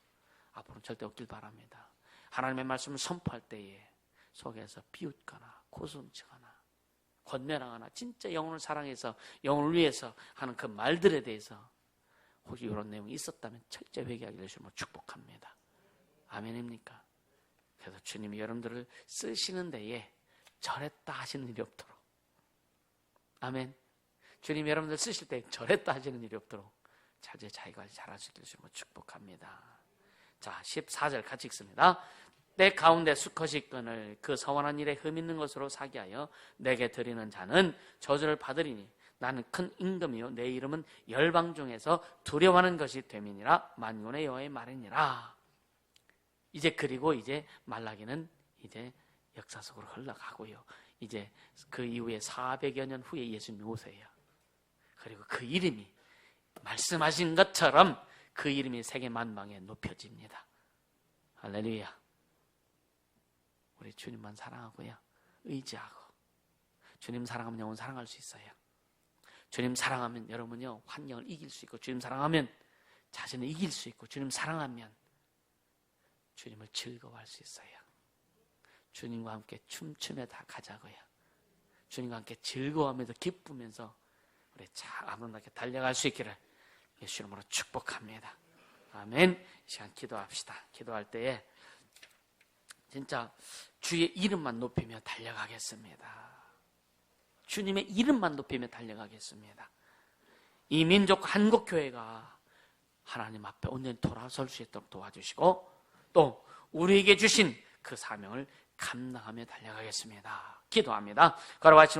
앞으로는 절대 없길 바랍니다. 하나님의 말씀을 선포할 때에 속에서 비웃거나 고소음치거나 권면하거나 진짜 영혼을 사랑해서 영혼을 위해서 하는 그 말들에 대해서 혹시 이런 내용이 있었다면 철저히 회개하기를 주님으로 축복합니다. 아멘입니까? 그래서 주님이 여러분들을 쓰시는 데에 저랬다 하시는 일이 없도록, 아멘. 주님이 여러분들 쓰실 때 저랬다 하시는 일이 없도록 자기관리 잘할 수 있기를 주님으로 축복합니다. 자, 14절 같이 읽습니다. 내 가운데 수컷이 있거늘 그 서원한 일에 흠 있는 것으로 사기하여 내게 드리는 자는 저주를 받으리니 나는 큰 임금이요 내 이름은 열방 중에서 두려워하는 것이 됨이니라. 만군의 여호와의 말이니라. 그리고 이제 말라기는 이제 역사 속으로 흘러가고요. 이제 그 이후에 400여 년 후에 예수님이 오세요. 그리고 그 이름이 말씀하신 것처럼 그 이름이 세계 만방에 높여집니다. 할렐루야. 우리 주님만 사랑하고요, 의지하고, 주님 사랑하면 영원 사랑할 수 있어요. 주님 사랑하면 여러분요, 환경을 이길 수 있고, 주님 사랑하면 자신을 이길 수 있고, 주님 사랑하면 주님을 즐거워할 수 있어요. 주님과 함께 춤추며 다 가자고요. 주님과 함께 즐거워하면서 기쁘면서 우리 잘 아름답게 달려갈 수 있기를 예수 이름으로 축복합니다. 아멘. 이 시간 기도합시다. 기도할 때에 진짜 주의 이름만 높이며 달려가겠습니다. 주님의 이름만 높이며 달려가겠습니다. 이 민족 한국교회가 하나님 앞에 온전히 돌아설 수 있도록 도와주시고, 또 우리에게 주신 그 사명을 감당하며 달려가겠습니다. 기도합니다. 걸어와